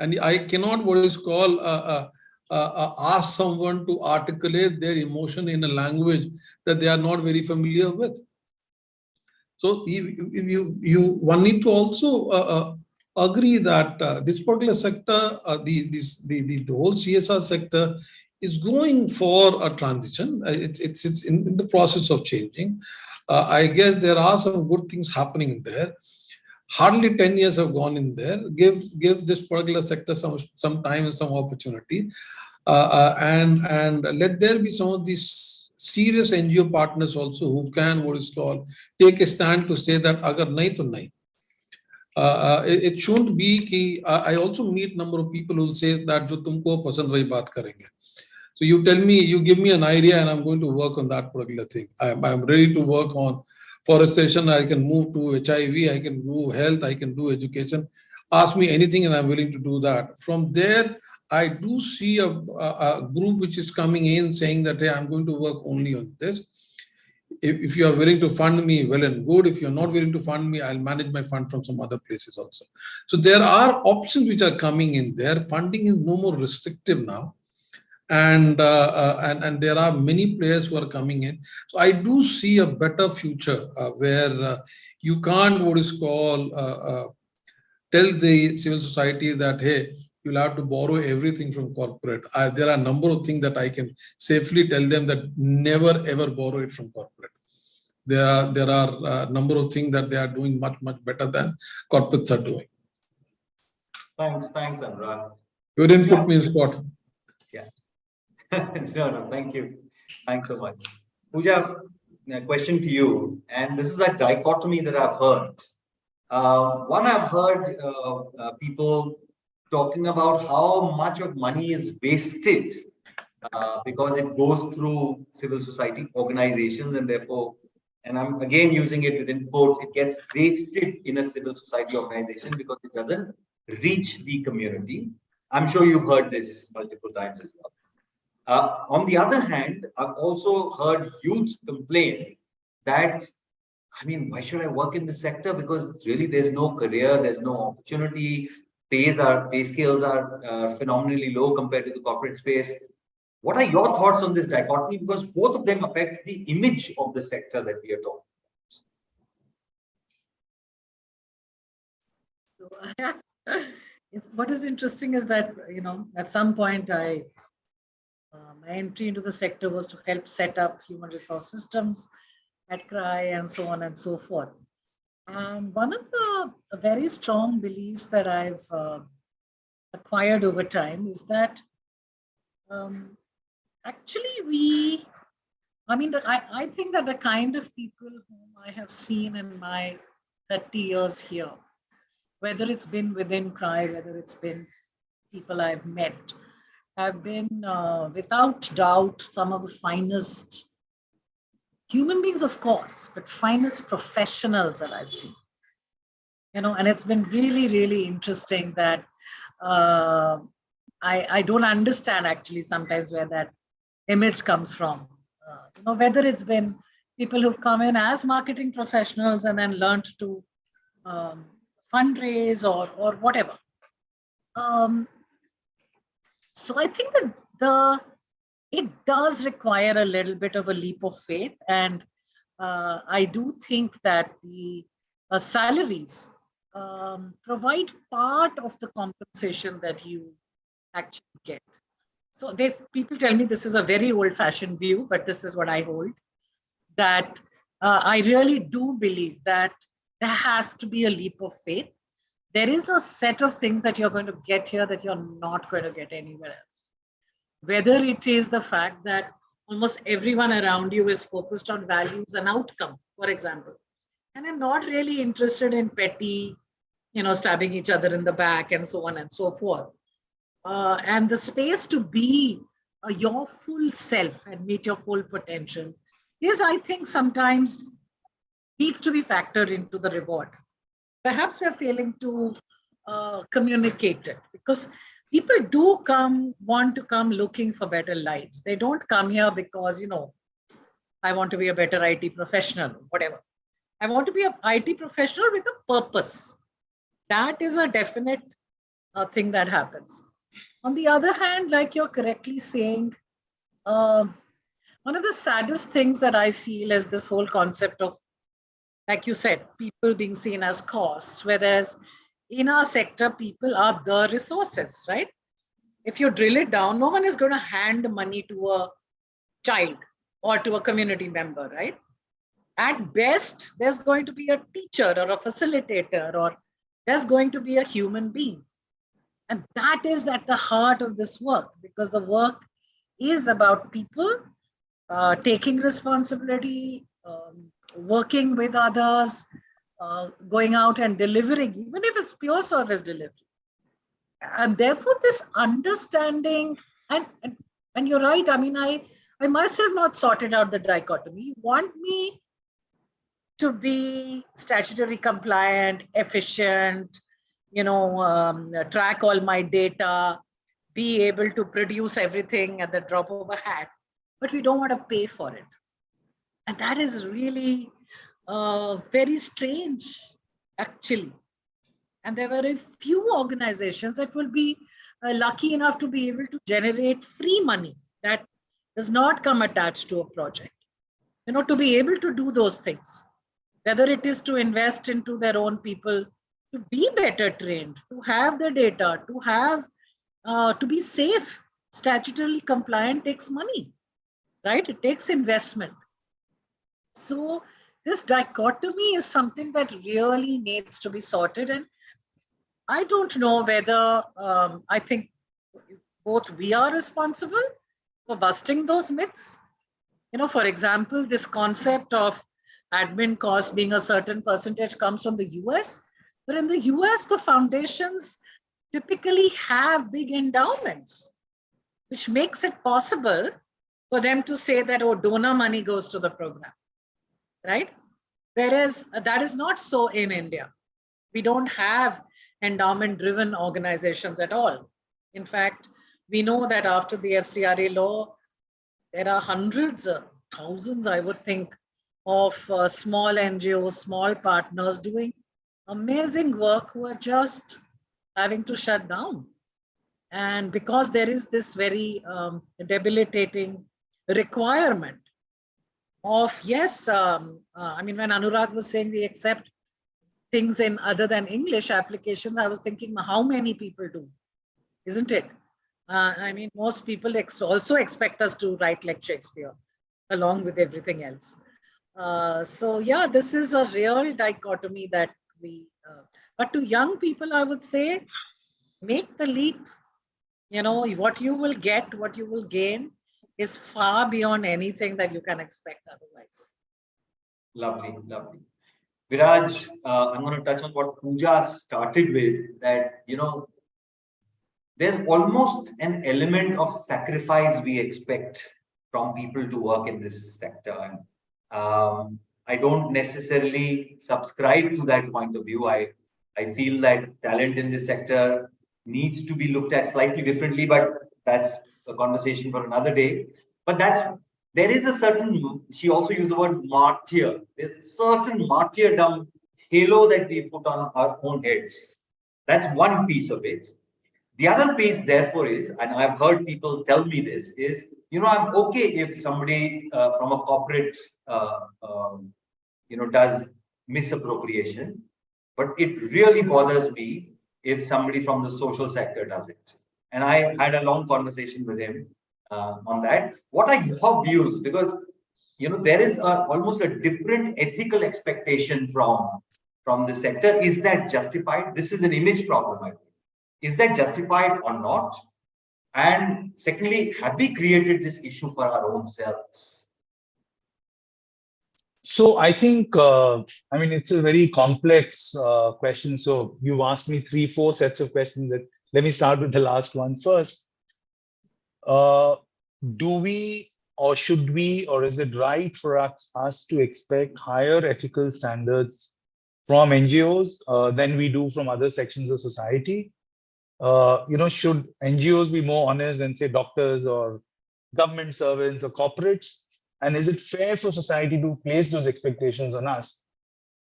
And I cannot what is called ask someone to articulate their emotion in a language that they are not very familiar with. So one need to also agree that this particular sector, the whole CSR sector is going for a transition. It's in the process of changing. I guess there are some good things happening there. Hardly 10 years have gone in there. Give this particular sector some time and some opportunity. And let there be some of these serious NGO partners also who can, what is called, take a stand to say that agar nahi to nahi. It shouldn't be ki, I also meet number of people who say that jo tumko pasand wahi baat karenge. So you tell me, you give me an idea and I'm going to work on that particular thing. I'm ready to work on forestation. I can move to HIV, I can do health, I can do education. Ask me anything and I'm willing to do that. From there, I do see a group which is coming in saying that, hey, I'm going to work only on this. If you are willing to fund me, well and good. If you're not willing to fund me, I'll manage my fund from some other places also. So there are options which are coming in there. Funding is no more restrictive now. And there are many players who are coming in. So I do see a better future where you can't, what is called, tell the civil society that, hey, you'll have to borrow everything from corporate. There are a number of things that I can safely tell them that never ever borrow it from corporate. There are a number of things that they are doing much better than corporates are doing. Thanks, Anurag. You didn't put me in spot. Yeah. No, thank you. Thanks so much. Pooja, a question to you. And this is a dichotomy that I've heard. One, I've heard people talking about how much of money is wasted because it goes through civil society organizations, and therefore, and I'm again using it within quotes, it gets wasted in a civil society organization because it doesn't reach the community. I'm sure you've heard this multiple times as well. On the other hand, I've also heard youth complain that, I mean, why should I work in this sector? Because really there's no career, there's no opportunity, pay scales are phenomenally low compared to the corporate space. What are your thoughts on this dichotomy? Because both of them affect the image of the sector that we are talking about. So what is interesting is that, you know, at some point my entry into the sector was to help set up human resource systems at CRY and so on and so forth. And one of the very strong beliefs that I've acquired over time is that actually I think that the kind of people whom I have seen in my 30 years here, whether it's been within CRY, whether it's been people I've met, have been without doubt some of the finest human beings, of course, but finest professionals that I've seen. You know, and it's been really, really interesting that I don't understand actually sometimes where that image comes from. You know, whether it's been people who've come in as marketing professionals and then learned to fundraise or whatever. So I think that it does require a little bit of a leap of faith, and I do think that the salaries provide part of the compensation that you actually get. So people tell me this is a very old-fashioned view, but this is what I hold, that I really do believe that there has to be a leap of faith. there is a set of things that you're going to get here that you're not going to get anywhere else. Whether it is the fact that almost everyone around you is focused on values and outcome, for example, and I'm not really interested in petty, stabbing each other in the back and so on and so forth. And the space to be your full self and meet your full potential is, I think, sometimes needs to be factored into the reward. Perhaps we're failing to communicate it, because people do want to come looking for better lives. They don't come here because, I want to be a better IT professional, whatever. I want to be an IT professional with a purpose. That is a definite thing that happens. On the other hand, like you're correctly saying, one of the saddest things that I feel is this whole concept of, like you said, people being seen as costs, whereas in our sector, people are the resources, right? If you drill it down, no one is going to hand money to a child or to a community member, right? At best, there's going to be a teacher or a facilitator, or there's going to be a human being. And that is at the heart of this work, because the work is about people taking responsibility, working with others, going out and delivering, even if it's pure service delivery. And therefore, this understanding, and you're right, I mean, I myself not sorted out the dichotomy. You want me to be statutory compliant, efficient, track all my data, be able to produce everything at the drop of a hat, but we don't want to pay for it. And that is really very strange, actually. And there were a few organizations that will be lucky enough to be able to generate free money that does not come attached to a project, to be able to do those things, whether it is to invest into their own people, to be better trained, to have the data, to have, to be safe. Statutorily compliant takes money, right? It takes investment. So this dichotomy is something that really needs to be sorted. And I don't know whether, I think both we are responsible for busting those myths. For example, this concept of admin costs being a certain percentage comes from the US. But in the US, the foundations typically have big endowments, which makes it possible for them to say that, oh, donor money goes to the program, right? Whereas that is not so in India. We don't have endowment-driven organizations at all. In fact, we know that after the FCRA law, there are hundreds, thousands, I would think, of small NGOs, small partners doing amazing work who are just having to shut down. And because there is this very debilitating requirement of, yes, I mean, when Anurag was saying we accept things in other than English applications, I was thinking, how many people do, isn't it? I mean, most people also expect us to write like Shakespeare along with everything else. So yeah, this is a real dichotomy that we, but to young people, I would say, make the leap. What you will get, what you will gain is far beyond anything that you can expect otherwise. Lovely, lovely. Viraj, I'm going to touch on what Pooja started with, that, there's almost an element of sacrifice we expect from people to work in this sector. And I don't necessarily subscribe to that point of view. I feel that talent in this sector needs to be looked at slightly differently, but that's a conversation for another day. But there is a certain, she also used the word martyr. There's a certain martyrdom halo that we put on our own heads. That's one piece of it. The other piece, therefore, is, and I've heard people tell me this, is, I'm okay if somebody from a corporate, does misappropriation, but it really bothers me if somebody from the social sector does it. And I had a long conversation with him on that. What are your views? Because, there is almost a different ethical expectation from from the sector. Is that justified? This is an image problem, I think. Is that justified or not? And secondly, have we created this issue for our own selves? So I think, I mean, it's a very complex question. So you've asked me 3-4 sets of questions. Let me start with the last one first. Do we, or should we, or is it right for us to expect higher ethical standards from NGOs than we do from other sections of society? Should NGOs be more honest than, say, doctors or government servants or corporates? And is it fair for society to place those expectations on us?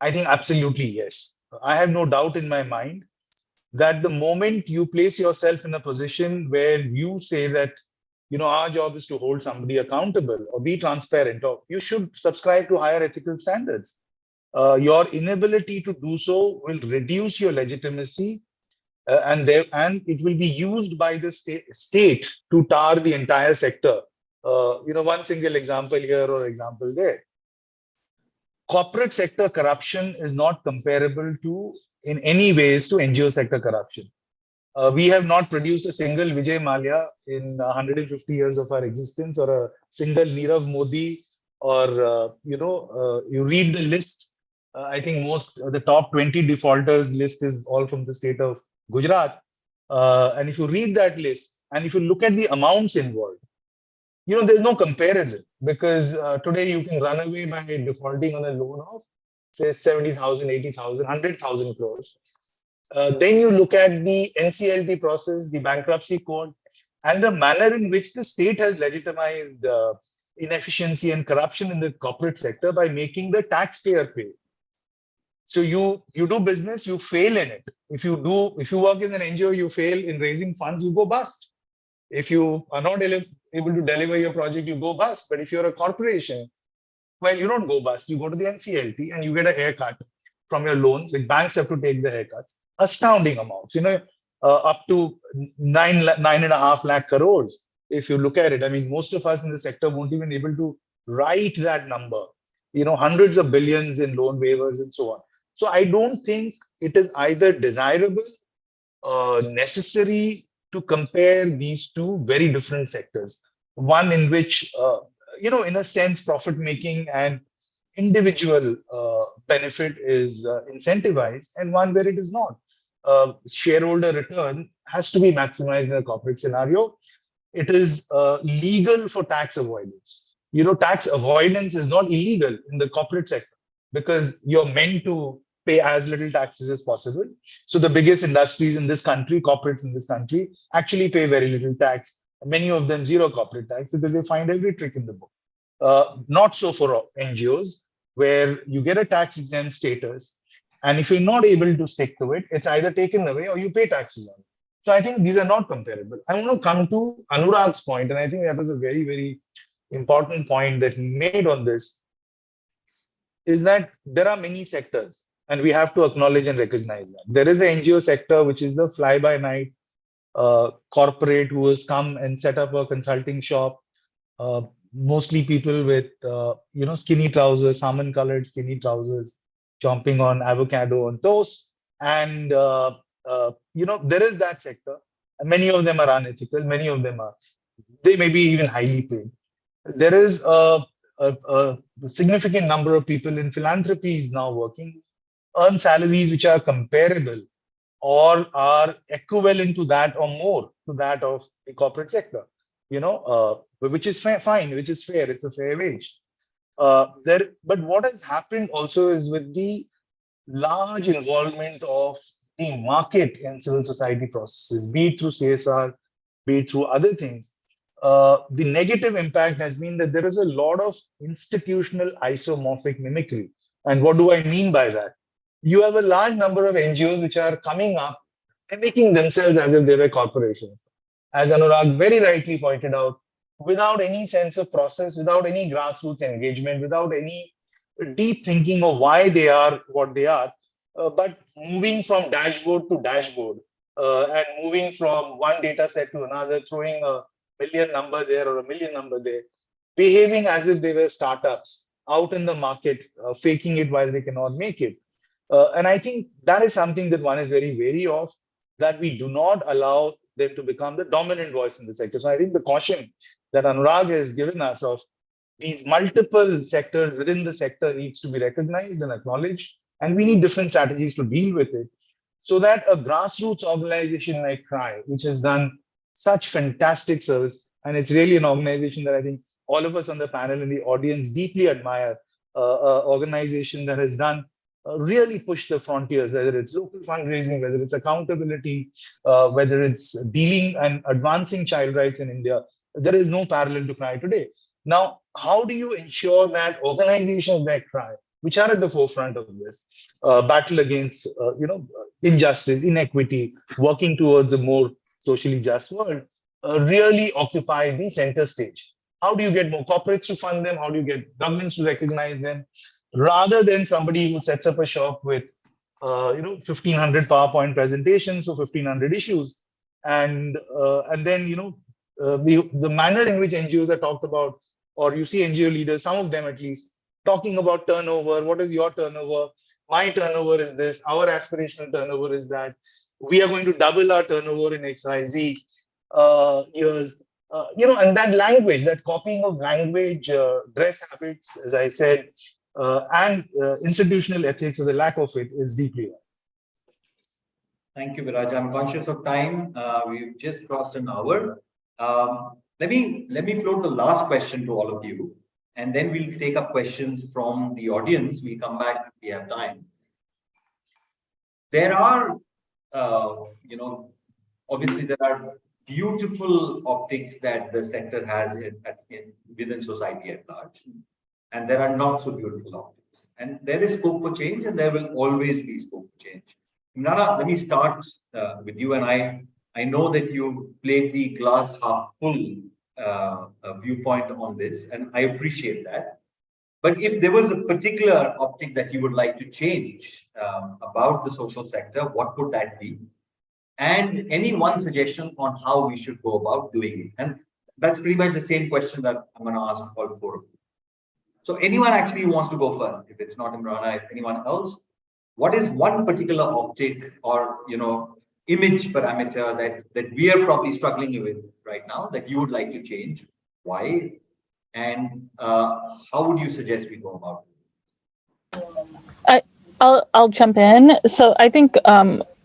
I think absolutely yes. I have no doubt in my mind that the moment you place yourself in a position where you say that, our job is to hold somebody accountable or be transparent, or you should subscribe to higher ethical standards. Your inability to do so will reduce your legitimacy, and it will be used by the state to tar the entire sector. One single example here or example there. Corporate sector corruption is not comparable to, in any ways, to NGO sector corruption. We have not produced a single Vijay Mallya in 150 years of our existence, or a single Nirav Modi, or you read the list. I think the top 20 defaulters list is all from the state of Gujarat. And if you read that list, and if you look at the amounts involved, there's no comparison, because today you can run away by defaulting on a loan of, say, 70,000, 80,000, 100,000 crores. Then you look at the NCLT process, the bankruptcy code, and the manner in which the state has legitimized inefficiency and corruption in the corporate sector by making the taxpayer pay. So you do business, you fail in it. If you work as an NGO, you fail in raising funds, you go bust. If you are not able to deliver your project, you go bust. But if you're a corporation, well, you don't go bust. You go to the NCLT and you get a haircut from your loans, which banks have to take the haircuts. Astounding amounts, up to 9.5 lakh crores. If you look at it, I mean, most of us in the sector won't even be able to write that number. Hundreds of billions in loan waivers and so on. So I don't think it is either desirable or necessary to compare these two very different sectors. One in which, in a sense, profit making and individual benefit is incentivized, and one where it is not. Shareholder return has to be maximized in a corporate scenario. It is legal for tax avoidance. Tax avoidance is not illegal in the corporate sector, because you're meant to pay as little taxes as possible. So the biggest industries in this country, corporates in this country, actually pay very little tax. Many of them zero corporate tax, because they find every trick in the book. Not so for NGOs, where you get a tax exempt status, and if you're not able to stick to it, it's either taken away or you pay taxes on it. So I think these are not comparable. I want to come to Anurag's point, and I think that was a very, very important point that he made on this, is that there are many sectors, and we have to acknowledge and recognize that. There is an NGO sector, which is the fly-by-night corporate who has come and set up a consulting shop, mostly people with, skinny trousers, salmon-colored skinny trousers, chomping on avocado on toast. And, there is that sector. Many of them are unethical. Many of them they may be even highly paid. There is a significant number of people in philanthropies now working, earn salaries which are comparable or are equivalent to that or more to that of the corporate sector, which is fine, which is fair. It's a fair wage. But what has happened also is, with the large involvement of the market in civil society processes, be it through CSR, be it through other things, the negative impact has been that there is a lot of institutional isomorphic mimicry. And what do I mean by that? You have a large number of NGOs which are coming up and making themselves as if they were corporations. As Anurag very rightly pointed out, without any sense of process, without any grassroots engagement, without any deep thinking of why they are what they are, but moving from dashboard to dashboard and moving from one data set to another, throwing a million number there or a million number there, behaving as if they were startups out in the market, faking it while they cannot make it. And I think that is something that one is very wary of, that we do not allow them to become the dominant voice in the sector. So I think the caution that Anurag has given us of these multiple sectors within the sector needs to be recognized and acknowledged, and we need different strategies to deal with it, so that a grassroots organization like CRY, which has done such fantastic service, and it's really an organization that I think all of us on the panel and the audience deeply admire, organization that has done really push the frontiers, whether it's local fundraising, whether it's accountability, whether it's dealing and advancing child rights in India. There is no parallel to CRY today. Now, how do you ensure that organizations like CRY, which are at the forefront of this battle against, injustice, inequity, working towards a more socially just world, really occupy the center stage? How do you get more corporates to fund them? How do you get governments to recognize them? Rather than somebody who sets up a shop with 1,500 PowerPoint presentations for 1,500 issues, and then the manner in which NGOs are talked about, or you see NGO leaders, some of them at least, talking about turnover. What is your turnover? My turnover is this. Our aspirational turnover is that. We are going to double our turnover in XYZ years. And that language, that copying of language, dress habits, as I said, and institutional ethics, or the lack of it, is deeply wrong. Thank you, Viraj. I'm conscious of time. We've just crossed an hour. Let me float the last question to all of you, and then we'll take up questions from the audience. We'll come back if we have time. There are, obviously there are beautiful optics that the sector has within society at large, and there are not so beautiful optics. And there is scope for change, and there will always be scope for change. Imrana, let me start with you. And I know that you played the glass half full viewpoint on this, and I appreciate that. But if there was a particular optic that you would like to change about the social sector, what would that be? And any one suggestion on how we should go about doing it? And that's pretty much the same question that I'm going to ask all four of you. So anyone actually who wants to go first, if it's not Imrana, if anyone else, what is one particular optic or image parameter that we are probably struggling with right now that you would like to change? Why? And how would you suggest we go about it? I'll jump in. So I think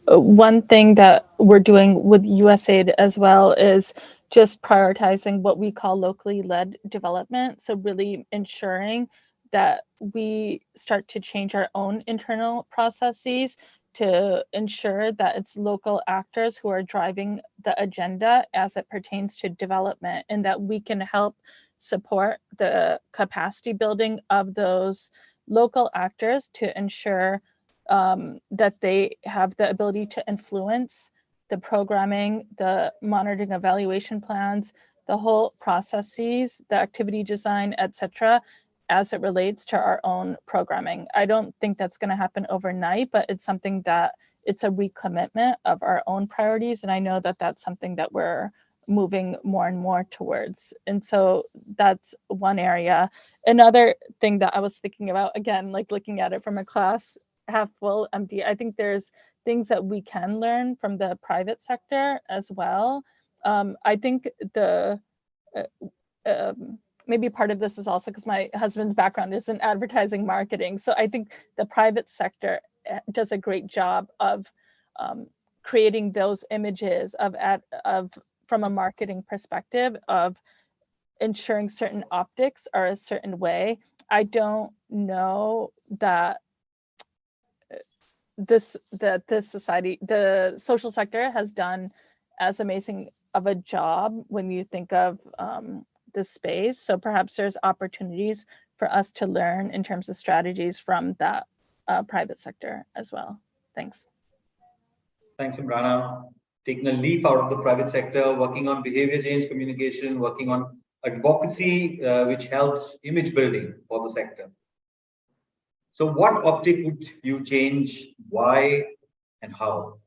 one thing that we're doing with USAID as well is just prioritizing what we call locally led development. So really ensuring that we start to change our own internal processes to ensure that it's local actors who are driving the agenda as it pertains to development, and that we can help support the capacity building of those local actors to ensure that they have the ability to influence the programming, the monitoring evaluation plans, the whole processes, the activity design, etc., as it relates to our own programming. I don't think that's going to happen overnight, but it's something that it's a recommitment of our own priorities. And I know that that's something that we're moving more and more towards. And so that's one area. Another thing that I was thinking about, again, like looking at it from a glass half full, empty, I think there's things that we can learn from the private sector as well. I think maybe part of this is also because my husband's background is in advertising marketing. So I think the private sector does a great job of creating those images of from a marketing perspective of ensuring certain optics are a certain way. I don't know that the social sector has done as amazing of a job when you think of this space. So perhaps there's opportunities for us to learn in terms of strategies from that private sector as well. Thanks. Thanks, Imrana. Taking a leap out of the private sector, working on behavior change communication, working on advocacy, which helps image building for the sector. So what optic would you change? Why and how?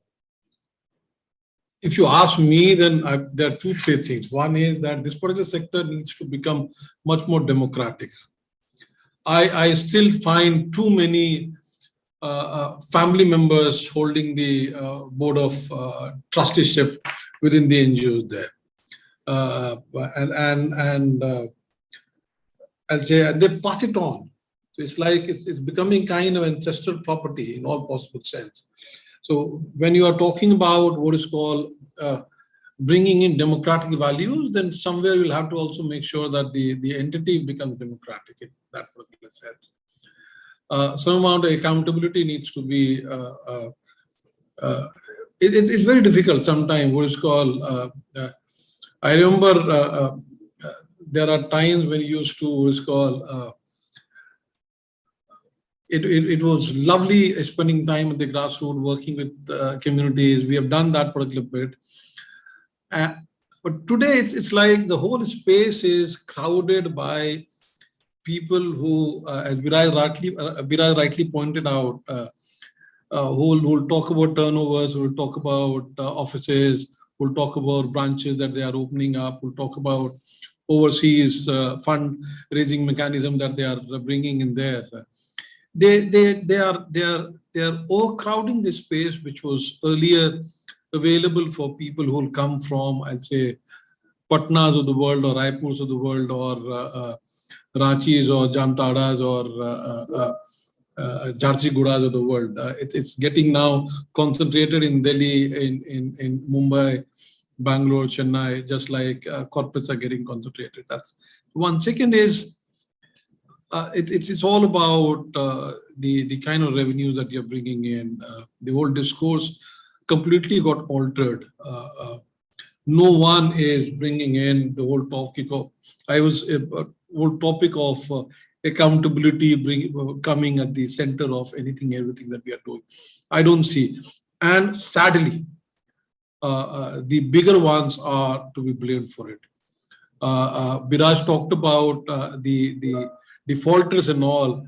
If you ask me, then there are 2-3 things. One is that this particular sector needs to become much more democratic. I still find too many family members holding the board of trusteeship within the NGOs there. I'll say they pass it on. So it's like it's becoming kind of ancestral property in all possible sense. So when you are talking about what is called bringing in democratic values, then somewhere you'll have to also make sure that the entity becomes democratic in that particular sense. Some amount of accountability needs to be. It's very difficult sometimes. What is called. I remember there are times when you used to what is called. It was lovely spending time at the grassroots, working with communities. We have done that particular bit. But today it's like the whole space is crowded by people who, as Biraj rightly pointed out, who will talk about turnovers, who will talk about offices, who will talk about branches that they are opening up, who will talk about overseas fund raising mechanism that they are bringing in there. They are overcrowding the space which was earlier available for people who will come from, I'd say, Patnas of the world or Raipurs of the world or Ranchis or Jamtaras or Jharsugudas of the world. It's getting now concentrated in Delhi, in Mumbai, Bangalore, Chennai, just like corporates are getting concentrated. That's one. Second is it's all about the kind of revenues that you're bringing in. The whole discourse completely got altered. No one is bringing in the whole topic of. Whole topic of accountability coming at the center of everything that we are doing. I don't see. And sadly, the bigger ones are to be blamed for it. Biraj talked about the defaulters and all.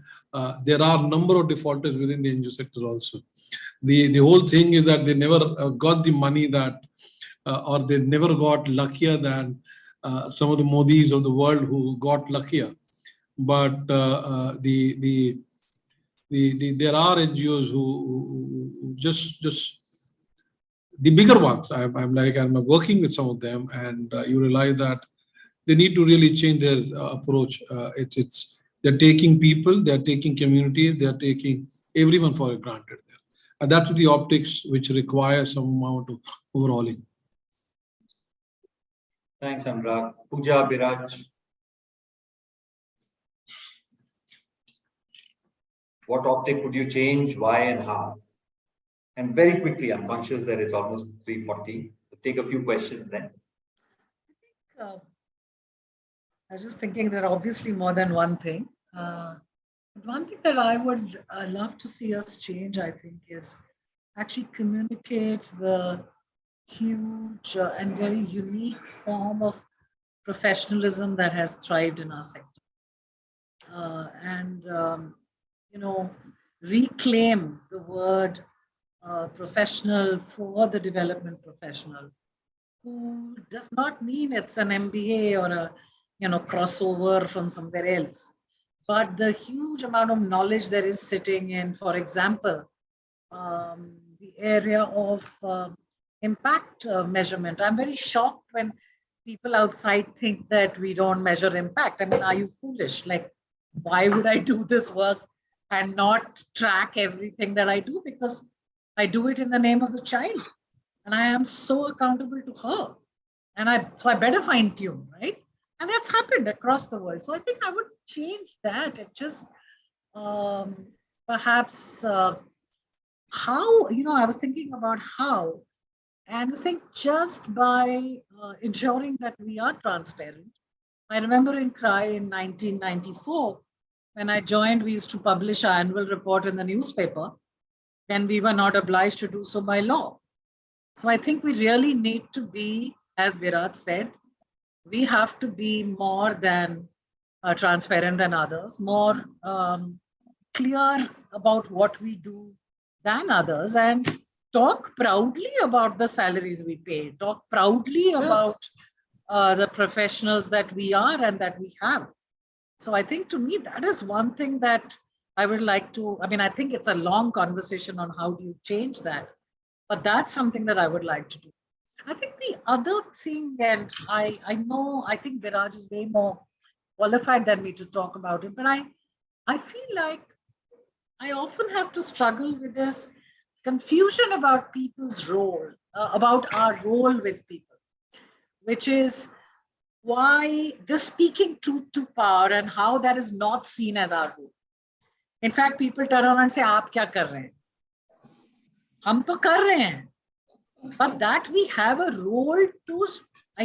There are a number of defaulters within the NGO sector also. The whole thing is that they never got the money that, or they never got luckier than some of the Modis of the world who got luckier. But there are NGOs who just the bigger ones. I'm working with some of them, and you realize that they need to really change their approach. They're taking people, they're taking communities, they're taking everyone for granted there. And that's the optics which require some amount of overhauling. Thanks, Anurag. Pooja, Biraj. What optic would you change, why and how? And very quickly, I'm conscious that it's almost 3:40. We'll take a few questions then. I was just thinking there are obviously more than one thing. One thing that I would love to see us change, I think, is actually communicate the huge and very unique form of professionalism that has thrived in our sector. Reclaim the word professional for the development professional, who does not mean it's an MBA or a crossover from somewhere else, but the huge amount of knowledge that is sitting in, for example, the area of impact measurement. I'm very shocked when people outside think that we don't measure impact. I mean, are you foolish? Like, why would I do this work and not track everything that I do? Because I do it in the name of the child, and I am so accountable to her. And so I better fine tune, right? And that's happened across the world. So I think I would change that. It just perhaps how, I was thinking about how, and I think just by ensuring that we are transparent. I remember in CRY in 1994, when I joined, we used to publish our annual report in the newspaper, and we were not obliged to do so by law. So I think we really need to be, as Biraj said, we have to be more than transparent than others, more clear about what we do than others, and talk proudly about the salaries we pay, talk proudly about the professionals that we are and that we have. So I think to me, that is one thing that I would like to, I mean, I think it's a long conversation on how do you change that, but that's something that I would like to do. I think the other thing, and I know, I think Viraj is way more qualified than me to talk about it, but I feel like I often have to struggle with this confusion about people's role, about our role with people, which is why the speaking truth to power and how that is not seen as our role. In fact, people turn around and say, "Aap kya kar rahe hain?" Hum to kar rahe hain. But that we have a role to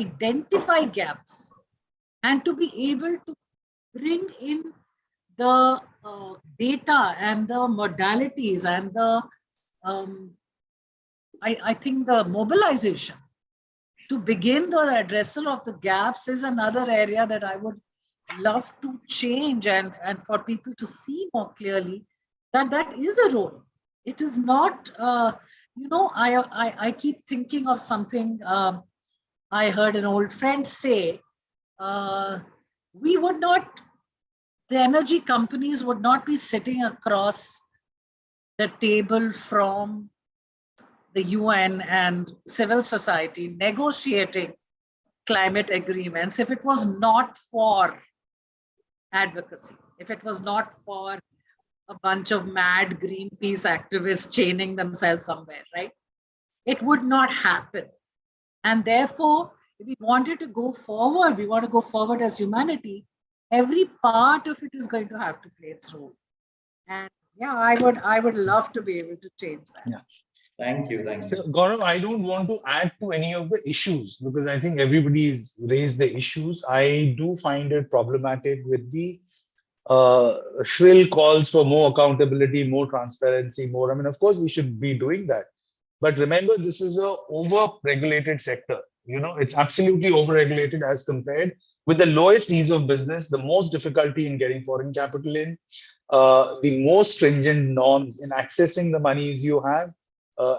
identify gaps and to be able to bring in the data and the modalities and the, I think the mobilization to begin the addressal of the gaps is another area that I would love to change and for people to see more clearly that that is a role. It is not, I keep thinking of something I heard an old friend say, we would not, the energy companies would not be sitting across the table from the UN and civil society negotiating climate agreements if it was not for advocacy, if it was not for a bunch of mad Greenpeace activists chaining themselves somewhere, right? It would not happen. And therefore, if we wanted to go forward, we want to go forward as humanity, every part of it is going to have to play its role. And yeah, I would love to be able to change that. Yeah. Thank you. Thank you. So, Gaurav, I don't want to add to any of the issues because I think everybody's raised the issues. I do find it problematic with the shrill calls for more accountability, more transparency, more. I mean, of course, we should be doing that. But remember, this is a over-regulated sector. You know, it's absolutely over-regulated as compared with the lowest ease of business, the most difficulty in getting foreign capital in, the most stringent norms in accessing the monies you have,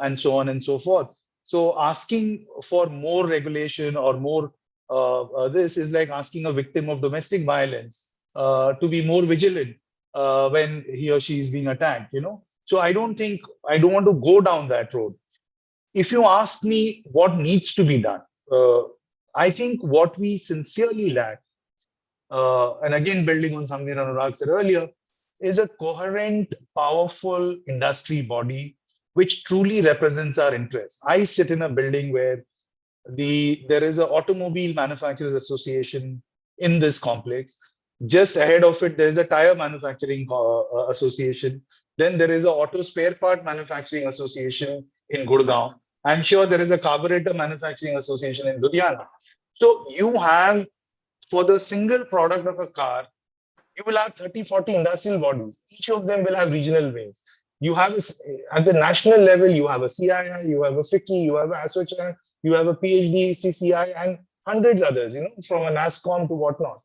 and so on and so forth. So asking for more regulation or more this is like asking a victim of domestic violence to be more vigilant when he or she is being attacked, you know. So I don't want to go down that road. If you ask me what needs to be done, I think what we sincerely lack, and again, building on something Anurag said earlier, is a coherent, powerful industry body which truly represents our interests. I sit in a building where there is an automobile manufacturers association in this complex. Just ahead of it, there is a tire manufacturing association. Then there is an auto spare part manufacturing association in Gurgaon. I'm sure there is a carburetor manufacturing association in Ludhiana. So you have, for the single product of a car, you will have 30, 40 industrial bodies. Each of them will have regional wings. You have, at the national level, you have a CII, you have a FICCI, you have a ASSOCHAM, you have a PhD, CCI, and hundreds others, you know, from a NASSCOM to whatnot.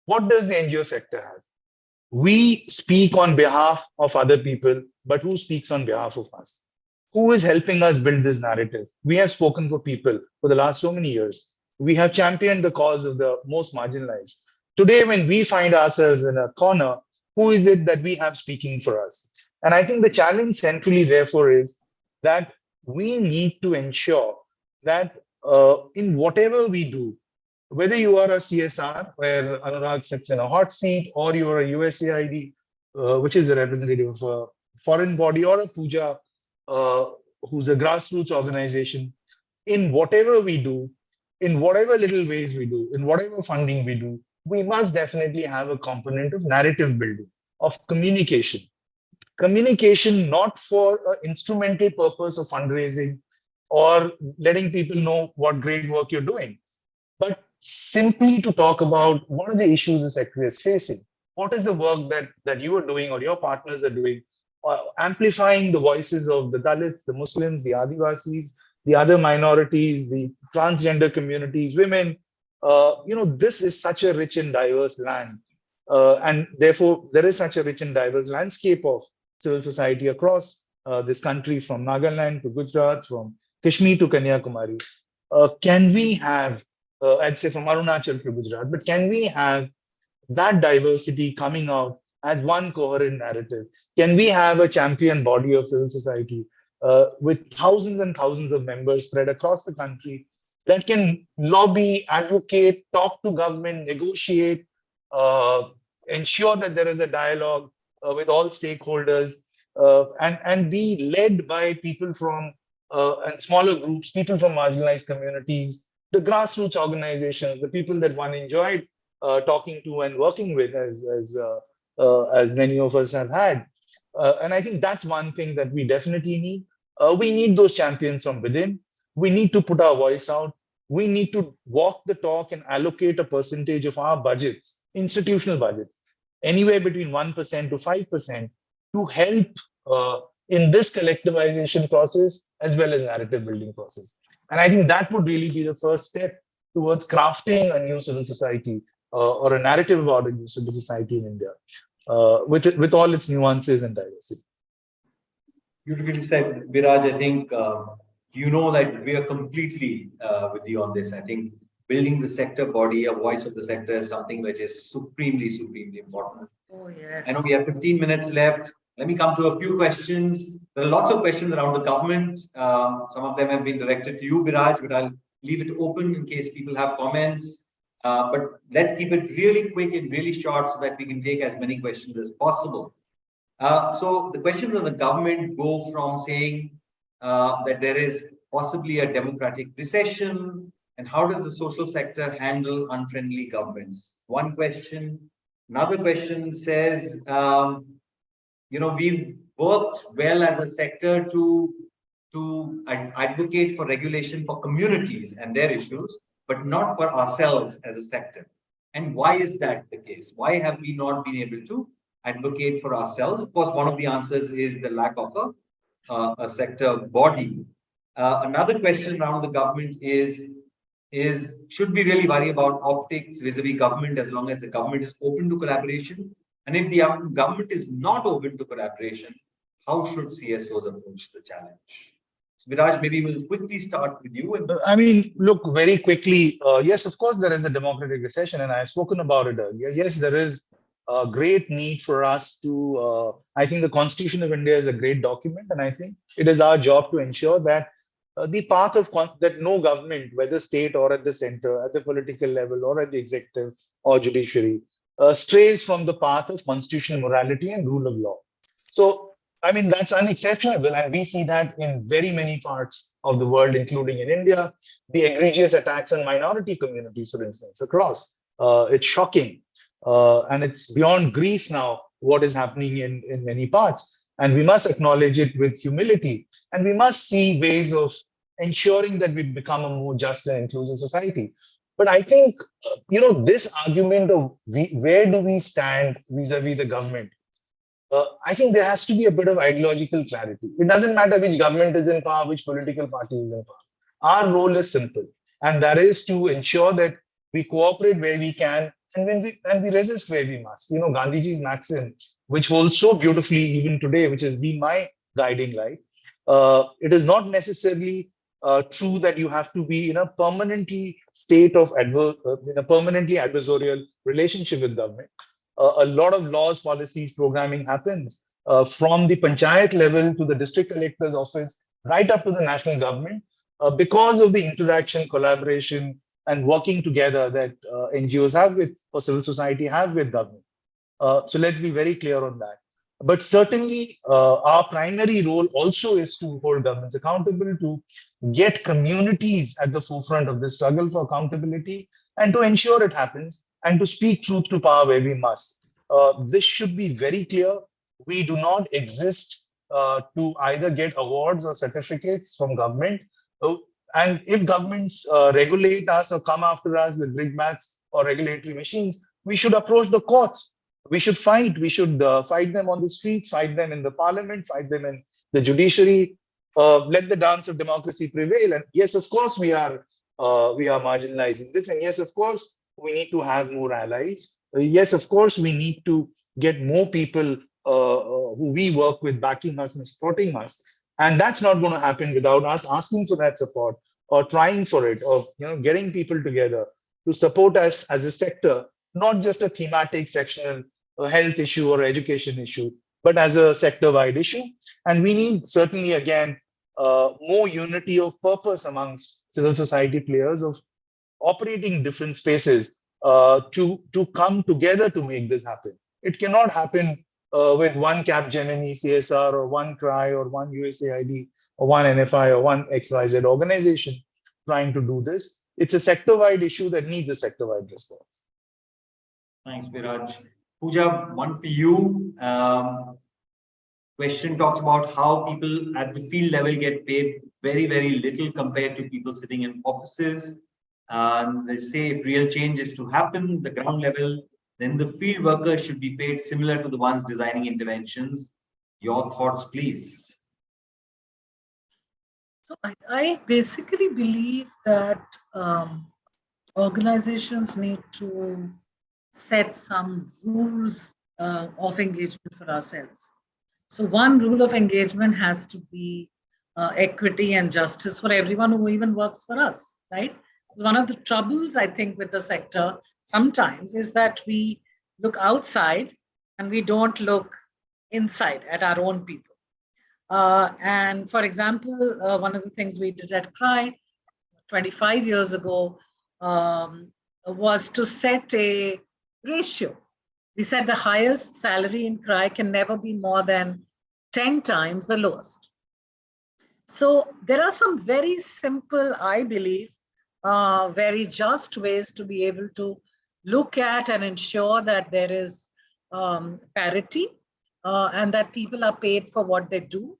What does the NGO sector have? We speak on behalf of other people, but who speaks on behalf of us? Who is helping us build this narrative? We have spoken for people for the last so many years. We have championed the cause of the most marginalized. Today, when we find ourselves in a corner, who is it that we have speaking for us? And I think the challenge centrally, therefore, is that we need to ensure that in whatever we do, whether you are a CSR, where Anurag sits in a hot seat, or you are a USAID, which is a representative of a foreign body, or a Puja, who's a grassroots organization, in whatever we do, in whatever little ways we do, in whatever funding we do, we must definitely have a component of narrative building, of communication. Communication not for an instrumental purpose of fundraising or letting people know what great work you're doing, but simply to talk about what are the issues the sector is facing. What is the work that you are doing or your partners are doing, amplifying the voices of the Dalits, the Muslims, the Adivasis, the other minorities, the transgender communities, women. This is such a rich and diverse land. And therefore, there is such a rich and diverse landscape of civil society across this country, from Nagaland to Gujarat, from Kashmir to Kanyakumari. Can we have, I'd say from Arunachal to Gujarat, but can we have that diversity coming out as one coherent narrative? Can we have a champion body of civil society with thousands and thousands of members spread across the country that can lobby, advocate, talk to government, negotiate, ensure that there is a dialogue with all stakeholders, and be led by people from and smaller groups, people from marginalized communities, the grassroots organizations, the people that one enjoyed talking to and working with, as many of us have had. And I think that's one thing that we definitely need. We need those champions from within. We need to put our voice out. We need to walk the talk and allocate a percentage of our budgets, institutional budgets, anywhere between 1% to 5%, to help in this collectivization process as well as narrative building process. And I think that would really be the first step towards crafting a new civil society or a narrative about a new civil society in India, with all its nuances and diversity. Beautifully said, Viraj. I think you know that we are completely with you on this. I think building the sector body, a voice of the sector, is something which is supremely, supremely important. Oh, yes. I know we have 15 minutes left. Let me come to a few questions. There are lots of questions around the government. Some of them have been directed to you, Viraj, but I'll leave it open in case people have comments. But let's keep it really quick and really short so that we can take as many questions as possible. So the questions of the government go from saying that there is possibly a democratic recession, and how does the social sector handle unfriendly governments? One question. Another question says, we've worked well as a sector to advocate for regulation for communities and their issues, but not for ourselves as a sector. And why is that the case? Why have we not been able to advocate for ourselves? Of course, one of the answers is the lack of a sector body. Another question around the government is should we really worry about optics vis-a-vis government as long as the government is open to collaboration? And if the government is not open to collaboration, how should CSOs approach the challenge? So Viraj, maybe we'll quickly start with you. I mean, look, very quickly, yes, of course, there is a democratic recession, and I've spoken about it earlier. Yes, there is a great need for us to, I think the Constitution of India is a great document, and I think it is our job to ensure that the path of that no government, whether state or at the center, at the political level or at the executive or judiciary, strays from the path of constitutional morality and rule of law. So, I mean, that's unexceptionable. And we see that in very many parts of the world, including in India, the egregious attacks on minority communities, for instance, across. It's shocking. And it's beyond grief now, what is happening in many parts. And we must acknowledge it with humility. And we must see ways of ensuring that we become a more just and inclusive society. But I think, this argument of where do we stand vis-a-vis the government, I think there has to be a bit of ideological clarity. It doesn't matter which government is in power, which political party is in power. Our role is simple, and that is to ensure that we cooperate where we can, and we resist where we must. Gandhiji's maxim, which holds so beautifully even today, which has been my guiding light. It is not necessarily true that you have to be in a permanently state of in a permanently adversarial relationship with government. A lot of laws, policies, programming happens from the panchayat level to the district collector's office, right up to the national government, because of the interaction, collaboration, and working together that NGOs have with, or civil society have with government. So let's be very clear on that. But certainly, our primary role also is to hold governments accountable, to get communities at the forefront of this struggle for accountability, and to ensure it happens, and to speak truth to power where we must. This should be very clear. We do not exist to either get awards or certificates from government. And if governments regulate us or come after us with brickbats or regulatory machines, we should approach the courts. We should fight. We should fight them on the streets, fight them in the parliament, fight them in the judiciary. Let the dance of democracy prevail. And yes, of course, we are marginalizing this. And yes, of course, we need to have more allies. Yes, of course, we need to get more people who we work with backing us and supporting us. And that's not going to happen without us asking for that support or trying for it, or getting people together to support us as a sector, not just a thematic sectional a health issue or education issue, but as a sector-wide issue. And we need certainly, again, more unity of purpose amongst civil society players of operating different spaces to come together to make this happen. It cannot happen with one Capgemini CSR or one CRY or one USAID or one NFI or one XYZ organization trying to do this. It's a sector-wide issue that needs a sector-wide response. Thanks, Viraj. Pooja, one for you. Question talks about how people at the field level get paid very, very little compared to people sitting in offices. They say if real change is to happen, the ground level, then the field workers should be paid similar to the ones designing interventions. Your thoughts, please. So I basically believe that organizations need to set some rules of engagement for ourselves. So one rule of engagement has to be equity and justice for everyone who even works for us, right? One of the troubles, I think, with the sector sometimes is that we look outside and we don't look inside at our own people. And for example, one of the things we did at CRY 25 years ago was to set a ratio. We said the highest salary in CRY can never be more than 10 times the lowest. So there are some very simple, I believe, very just ways to be able to look at and ensure that there is parity and that people are paid for what they do.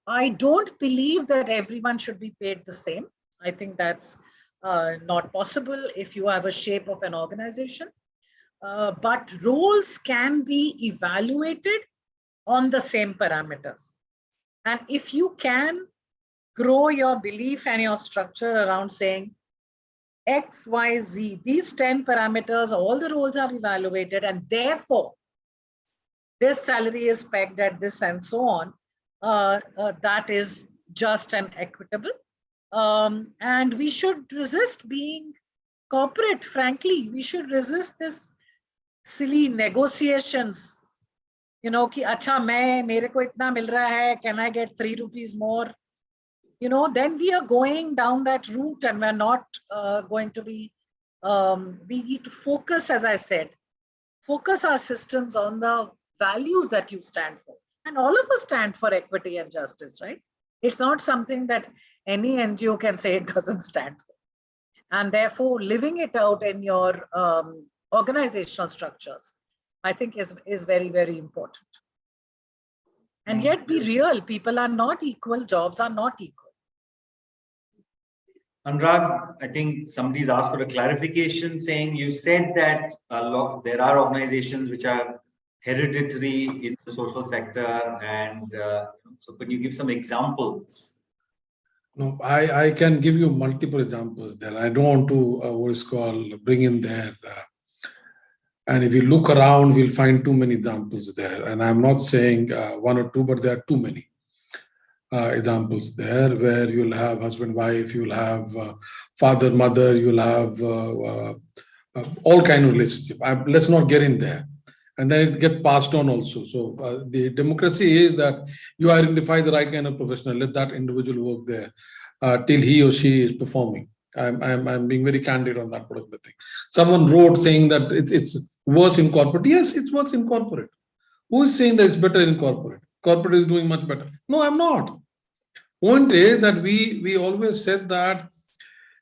I don't believe that everyone should be paid the same. I think that's not possible if you have a shape of an organization. But roles can be evaluated on the same parameters. And if you can grow your belief and your structure around saying X, Y, Z, these 10 parameters, all the roles are evaluated, and therefore this salary is pegged at this and so on, that is just and equitable. And we should resist being corporate, frankly. We should resist this silly negotiations. You know, ki acha mere ko itna mil raha hai, can I get 3 rupees more? You know, then we are going down that route and we're not going to be, we need to focus, as I said, focus our systems on the values that you stand for. And all of us stand for equity and justice, right? It's not something that any NGO can say it doesn't stand for. And therefore, living it out in your organizational structures, I think is very, very important. And yet be real, people are not equal, jobs are not equal. Anurag, I think somebody's asked for a clarification saying you said that there are organizations which are hereditary in the social sector, and so can you give some examples? No, I can give you multiple examples there. I don't want to bring in there. And if you look around, we'll find too many examples there. And I'm not saying one or two, but there are too many examples there where you'll have husband, wife, you'll have father, mother, you'll have all kind of relationship. Let's not get in there. And then it gets passed on also. So the democracy is that you identify the right kind of professional, let that individual work there till he or she is performing. I'm being very candid on that particular thing. Someone wrote saying that it's worse in corporate. Yes, it's worse in corporate. Who is saying that it's better in corporate? Corporate is doing much better. No, I'm not. Point is that we always said that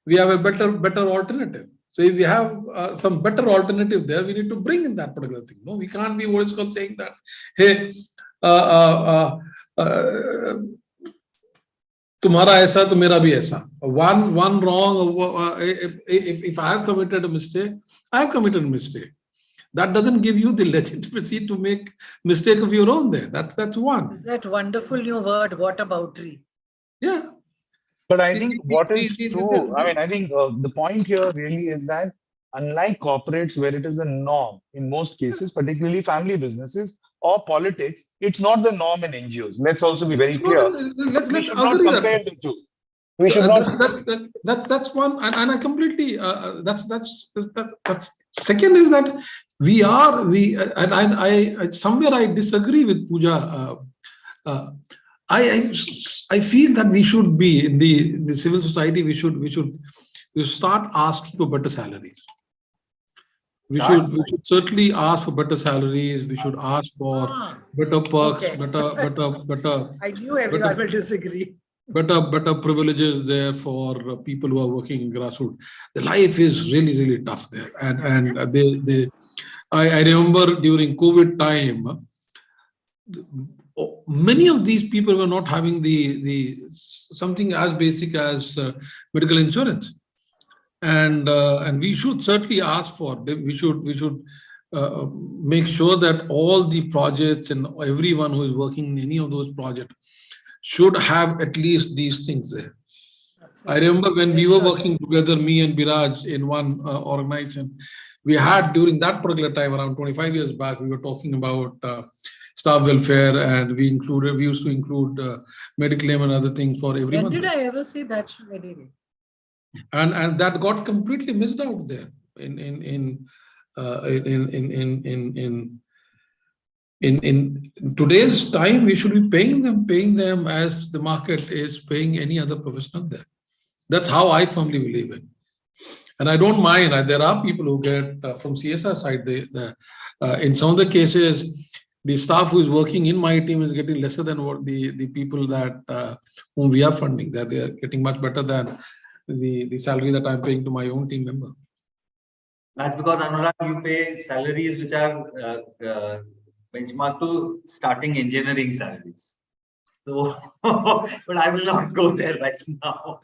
we have a better alternative. So if we have some better alternative there, we need to bring in that particular thing. No, we can't be saying that, hey, tumhara aisa to mera bhi aisa. One wrong, if I have committed a mistake, I have committed a mistake. That doesn't give you the legitimacy to make mistake of your own there. That's one. That wonderful new word, whataboutery. Yeah. But I think what is true, I mean, I think the point here really is that unlike corporates where it is a norm in most cases, particularly family businesses or politics, it's not the norm in NGOs. Let's also be very clear. We should not compare the two. We should not. That's one, and I completely. That's Second is that I somewhere I disagree with Pooja. I feel that we should be in the civil society. We should start asking for better salaries. We should certainly ask for better salaries. We should ask for better perks, Okay. better I knew everyone will disagree. better privileges there for people who are working in grassroots. The life is really tough there, and I remember during COVID time, many of these people were not having the something as basic as medical insurance, and we should certainly ask for. We should make sure that all the projects and everyone who is working in any of those projects should have at least these things there. I remember when we were working together, me and Biraj, in one organization, we had during that particular time, around 25 years back, we were talking about staff welfare, and we used to include medical claim and other things for everyone. When did I ever say that? Anyway? And that got completely missed out there in today's time. We should be paying them as the market is paying any other professional there. That's how I firmly believe it. And I don't mind. There are people who get from CSR side. In some of the cases, the staff who is working in my team is getting lesser than what the people that whom we are funding. That they are getting much better than the salary that I'm paying to my own team member. That's because, Anurag, you pay salaries which are benchmarked to starting engineering salaries. So, but I will not go there right now.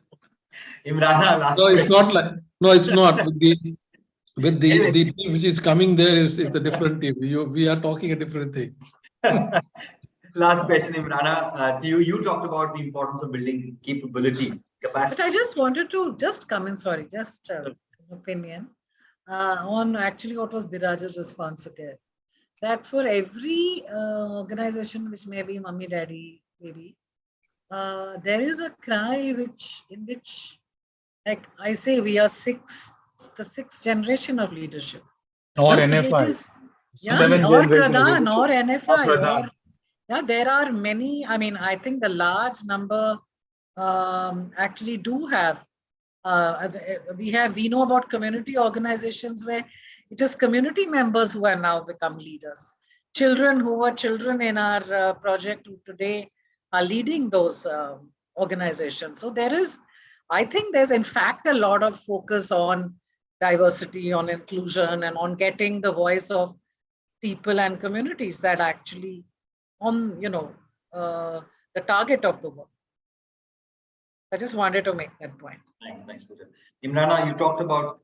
Imrana, last No, it's question. not like, no, it's not. With the team which is coming there is a different team. We are talking a different thing. Last question, Imrana, to you. You talked about the importance of building capabilities, capacity. But I just wanted to come in, sorry, just an opinion on actually what was Biraj's response again. That for every organization, which may be mummy, daddy, baby, there is a cry in which, like I say, we are the sixth generation of leadership. Or It NFI. is, Seventh or generation of Pradhan, or leadership. NFI, Or Pradhan. yeah, there are many. I mean, I think the large number actually do have. We know about community organizations where it is community members who have now become leaders. Children who were children in our project who today are leading those organizations. So I think there's in fact a lot of focus on diversity, on inclusion, and on getting the voice of people and communities that actually on, the target of the work. I just wanted to make that point. Thanks, Pooja. Imrana, you talked about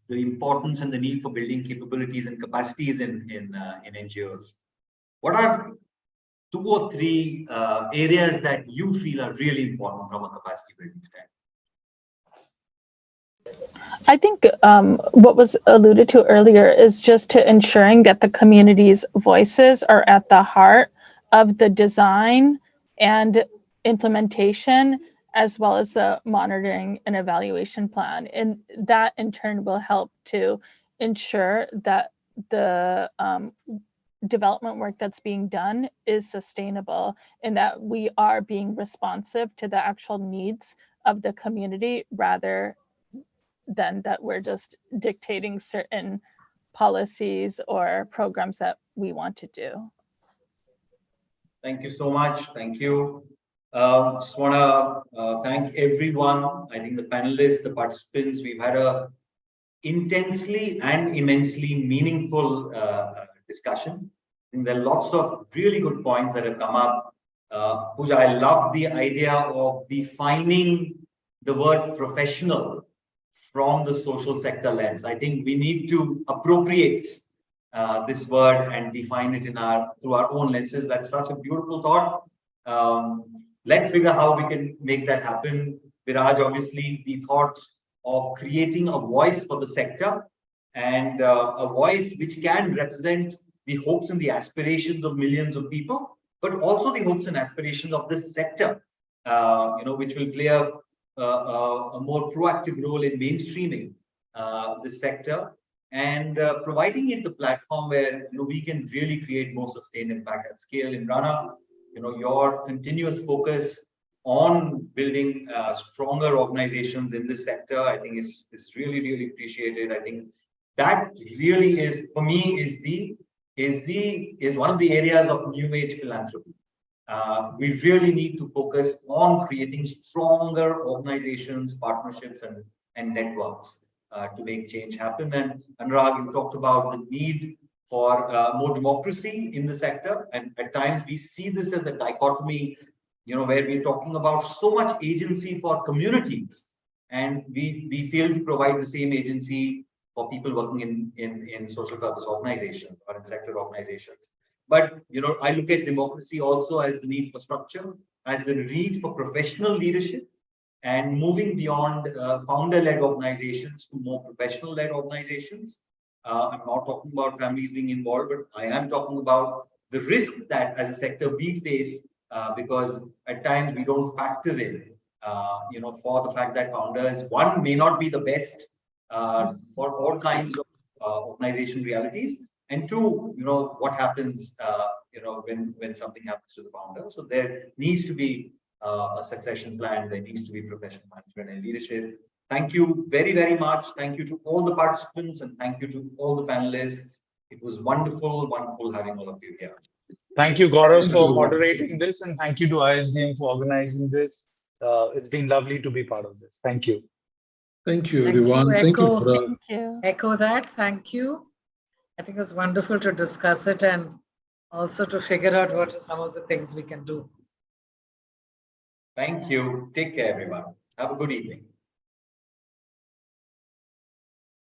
the importance and the need for building capabilities and capacities in NGOs. What are 2 or 3 areas that you feel are really important from a capacity building standpoint? I think what was alluded to earlier is just to ensuring that the community's voices are at the heart of the design and implementation, as well as the monitoring and evaluation plan. And that in turn will help to ensure that the development work that's being done is sustainable and that we are being responsive to the actual needs of the community rather than that we're just dictating certain policies or programs that we want to do. Thank you so much. Thank you. Just want to thank everyone. I think the panelists, the participants, we've had a intensely and immensely meaningful discussion. I think there are lots of really good points that have come up. Pooja, I love the idea of defining the word professional from the social sector lens. I think we need to appropriate this word and define it through our own lenses. That's such a beautiful thought. Let's figure how we can make that happen. Biraj, obviously, the thought of creating a voice for the sector and a voice which can represent the hopes and the aspirations of millions of people, but also the hopes and aspirations of this sector, which will play a more proactive role in mainstreaming this sector and providing it the platform where we can really create more sustained impact at scale. Imrana, your continuous focus on building stronger organizations in this sector, I think is really, really appreciated. I think that really is, for me, is one of the areas of new age philanthropy. We really need to focus on creating stronger organizations, partnerships, and networks to make change happen. And Anurag, you talked about the need for more democracy in the sector. And at times we see this as a dichotomy, where we're talking about so much agency for communities, and we fail to provide the same agency for people working in social purpose organizations or in sector organizations. But I look at democracy also as the need for structure, as the need for professional leadership, and moving beyond founder-led organizations to more professional-led organizations. I'm not talking about families being involved, but I am talking about the risk that as a sector we face, because at times we don't factor in, for the fact that founders, one, may not be the best for all kinds of organization realities, and two, what happens, when something happens to the founder. So there needs to be a succession plan. There needs to be professional management and leadership. Thank you very, very much. Thank you to all the participants, and thank you to all the panelists. It was wonderful having all of you here. Thank you, Gaurav, Thank for you. moderating this, and thank you to ISDM for organizing this. It's been lovely to be part of this. Thank you. Thank you, Thank you, everyone. Thank you. Echo. For, Thank you. Echo that. Thank you. I think it was wonderful to discuss it and also to figure out what are some of the things we can do. Thank you. Take care, everyone. Have a good evening.